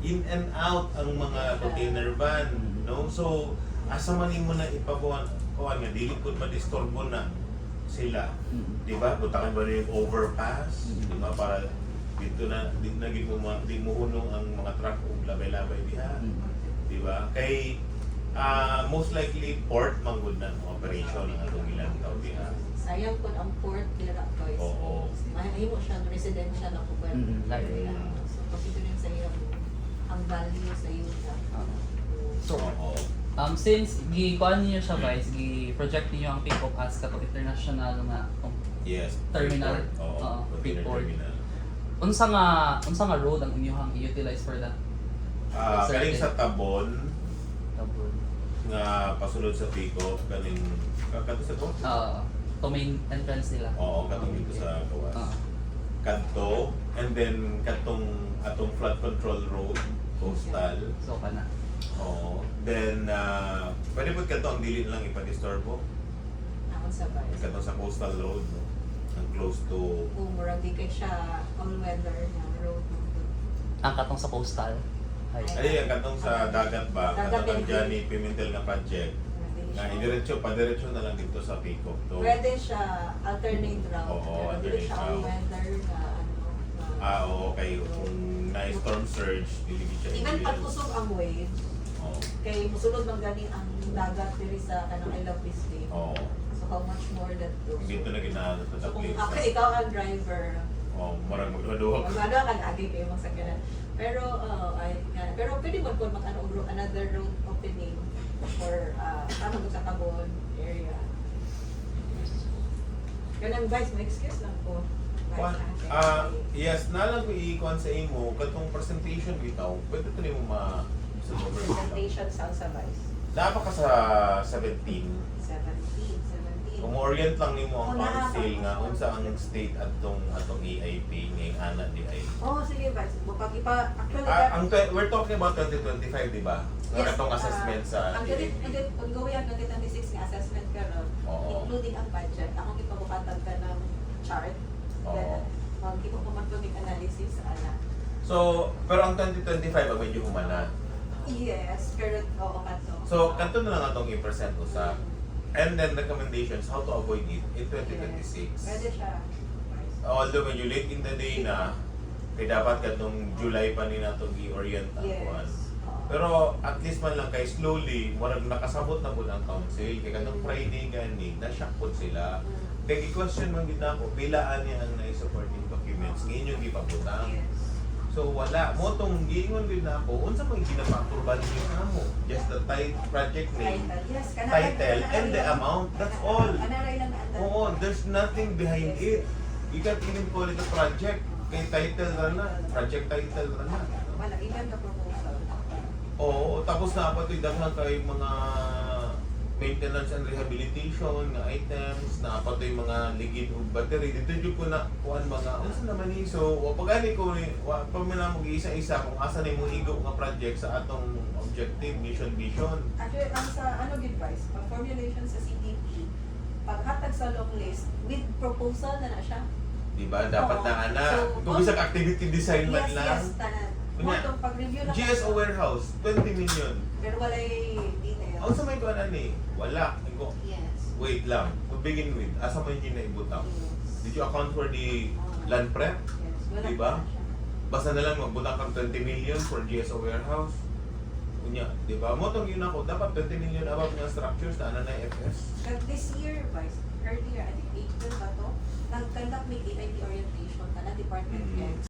Speaker 2: In and out ang mga container van, no? So, asa man mo na ipabuhan, nga dili pud madisturbo na sila. Di ba? Butakan ba na yung overpass? Di ba? Para dito na, di mo hunong ang mga truck o labay-labay diha. Di ba? Kay most likely port manggod na ang operation ng atong ilang tao diha.
Speaker 6: Sayang po ang port dira guys.
Speaker 2: Oo.
Speaker 6: Mahimo siya residential na po
Speaker 3: Like,
Speaker 6: so considering sa iyo ang value sa iyo siya.
Speaker 3: So
Speaker 2: Oo.
Speaker 3: since gi-kuan niyo siya guys, gi-project niyo ang Pico as katong international nga
Speaker 2: Yes.
Speaker 3: Terminal.
Speaker 2: Port. Oo.
Speaker 3: Oo,
Speaker 2: Container
Speaker 3: port.
Speaker 2: terminal.
Speaker 3: unsa nga road ang inyong i-utilize for that?
Speaker 2: Kaling sa Tabon,
Speaker 3: Tabon.
Speaker 2: nga pasulod sa Pico, kaning kato sa to?
Speaker 3: To main entrance nila.
Speaker 2: Oo, katong dito sa Kawas. Kanto, and then katong atong flood control road, coastal.
Speaker 3: So kana.
Speaker 2: Oo. Then, pwede po kanto ang dili lang ipadisturbo.
Speaker 6: Ako sa bahay.
Speaker 2: Kanto sa coastal road, no? Ang close to...
Speaker 6: Kung murag di kay siya all-weather na road.
Speaker 3: Ang katong sa coastal.
Speaker 2: Ay, ang katong sa dagat ba?
Speaker 6: Dagat
Speaker 2: Katong ang
Speaker 6: din.
Speaker 2: Johnny Pimentel nga project. Na idiretso, padiretso na lang dito sa Pico. To,
Speaker 6: Pwede siya alternate route.
Speaker 2: Oo,
Speaker 6: pero dili siya
Speaker 2: alternate
Speaker 6: all-weather na ano.
Speaker 2: oo, okay. Kung na-storm surge, dili siya.
Speaker 6: Even
Speaker 2: ideal.
Speaker 6: pag usog ang wave,
Speaker 2: Oo.
Speaker 6: kay musulod man gani ang dagat diri sa kanang I Love This Bay.
Speaker 2: Oo.
Speaker 6: So how much more that goes?
Speaker 2: Dito na ginahanap sa
Speaker 6: So kung
Speaker 2: place.
Speaker 6: ako ikaw ang driver,
Speaker 2: Oo, marang magladuhak.
Speaker 6: magano kang agi kayo mga sakyanan. Pero pero pwede mo kung another road opening for tama sa Tabon area. Ganun guys, may excuse lang po.
Speaker 2: Yes, nalang ko i-con sa imo, katong presentation bitaw, pwede ito mo
Speaker 6: Presentation sa Vice.
Speaker 2: Dapat ka sa 17.
Speaker 6: 17.
Speaker 2: Kung orient lang nimo ang
Speaker 6: Oh,
Speaker 2: council
Speaker 6: lahat.
Speaker 2: nga unsa ang state atong EIP ngayong ana di ay.
Speaker 6: Oh, sige Vice. Actually,
Speaker 2: We're talking about 2025, di ba? Yes, atong assessment sa
Speaker 6: ang ongoing ang 2026 nga assessment karon,
Speaker 2: Oo.
Speaker 6: including ang budget. Akong ipabukatan ka ng chart.
Speaker 2: Oo.
Speaker 6: Then, magkita ko mag analysis sa ana.
Speaker 2: So, pero ang 2025 ang medyo humana.
Speaker 6: Yes, pero oo kanto.
Speaker 2: So, kanto na lang atong i-present usa. And then recommendations how to avoid it in 2026.
Speaker 6: Pwede siya.
Speaker 2: Although medyo late in the day na, kaya dapat katong July pa ni nato i-orient ang kuwan.
Speaker 6: Yes.
Speaker 2: Pero at least man lang kay slowly, murag nakasabot na po ang council, kaya kanong Friday gani, na-shock po sila. Kaya i-question man gid nako, pilaan niya ang na-supporting documents, ngayon yung gipabutang.
Speaker 6: Yes.
Speaker 2: So wala, mo tong giingon gid nako, unsa man ginapapurban niyo namo? Just the project name,
Speaker 6: Title. Yes,
Speaker 2: title, and the amount, that's all.
Speaker 6: Kanaray lang ang
Speaker 2: Oo, there's nothing behind it. You can't even call it a project. Kay title na, project title na.
Speaker 6: Wala, even the proposal.
Speaker 2: Oo, tapos na pa ito'y daghan kay mga maintenance and rehabilitation nga items, na pa ito'y mga ligid ug battery. Dito jud ko na kuan mga, unsa naman ni? So, wa pagani ko ni, wa pa man mo isa-isa kung asa ni mo igo nga project sa atong objective, mission, vision.
Speaker 6: Actually, ang sa ano advice, pag formulation sa CDP, paghatag sa long list, with proposal na siya.
Speaker 2: Diba? Dapat
Speaker 6: Oo.
Speaker 2: na ana.
Speaker 6: So,
Speaker 2: Kung bisag activity design man
Speaker 6: Yes,
Speaker 2: lang.
Speaker 6: yes, tanan. Mo
Speaker 2: Kunya,
Speaker 6: itong pag-review lang.
Speaker 2: GSO warehouse, 20 million.
Speaker 6: Pero walay details.
Speaker 2: Ang sa may kuan ani, wala. Iko,
Speaker 6: Yes.
Speaker 2: wait lang. To begin with, asa man yun na ibutang?
Speaker 6: Yes.
Speaker 2: Did you account for the land prep?
Speaker 6: Yes. Wala
Speaker 2: Diba?
Speaker 6: pa siya.
Speaker 2: Basta na lang magbutang kang 20 million for GSO warehouse. Kunya, di ba? Mo tong yun ako, dapat 20 million above ng structures na na FS.
Speaker 6: But this year, Vice, earlier, I think April ba to, nag-conduct may DIT orientation ka na Department
Speaker 2: Mhm.
Speaker 6: X.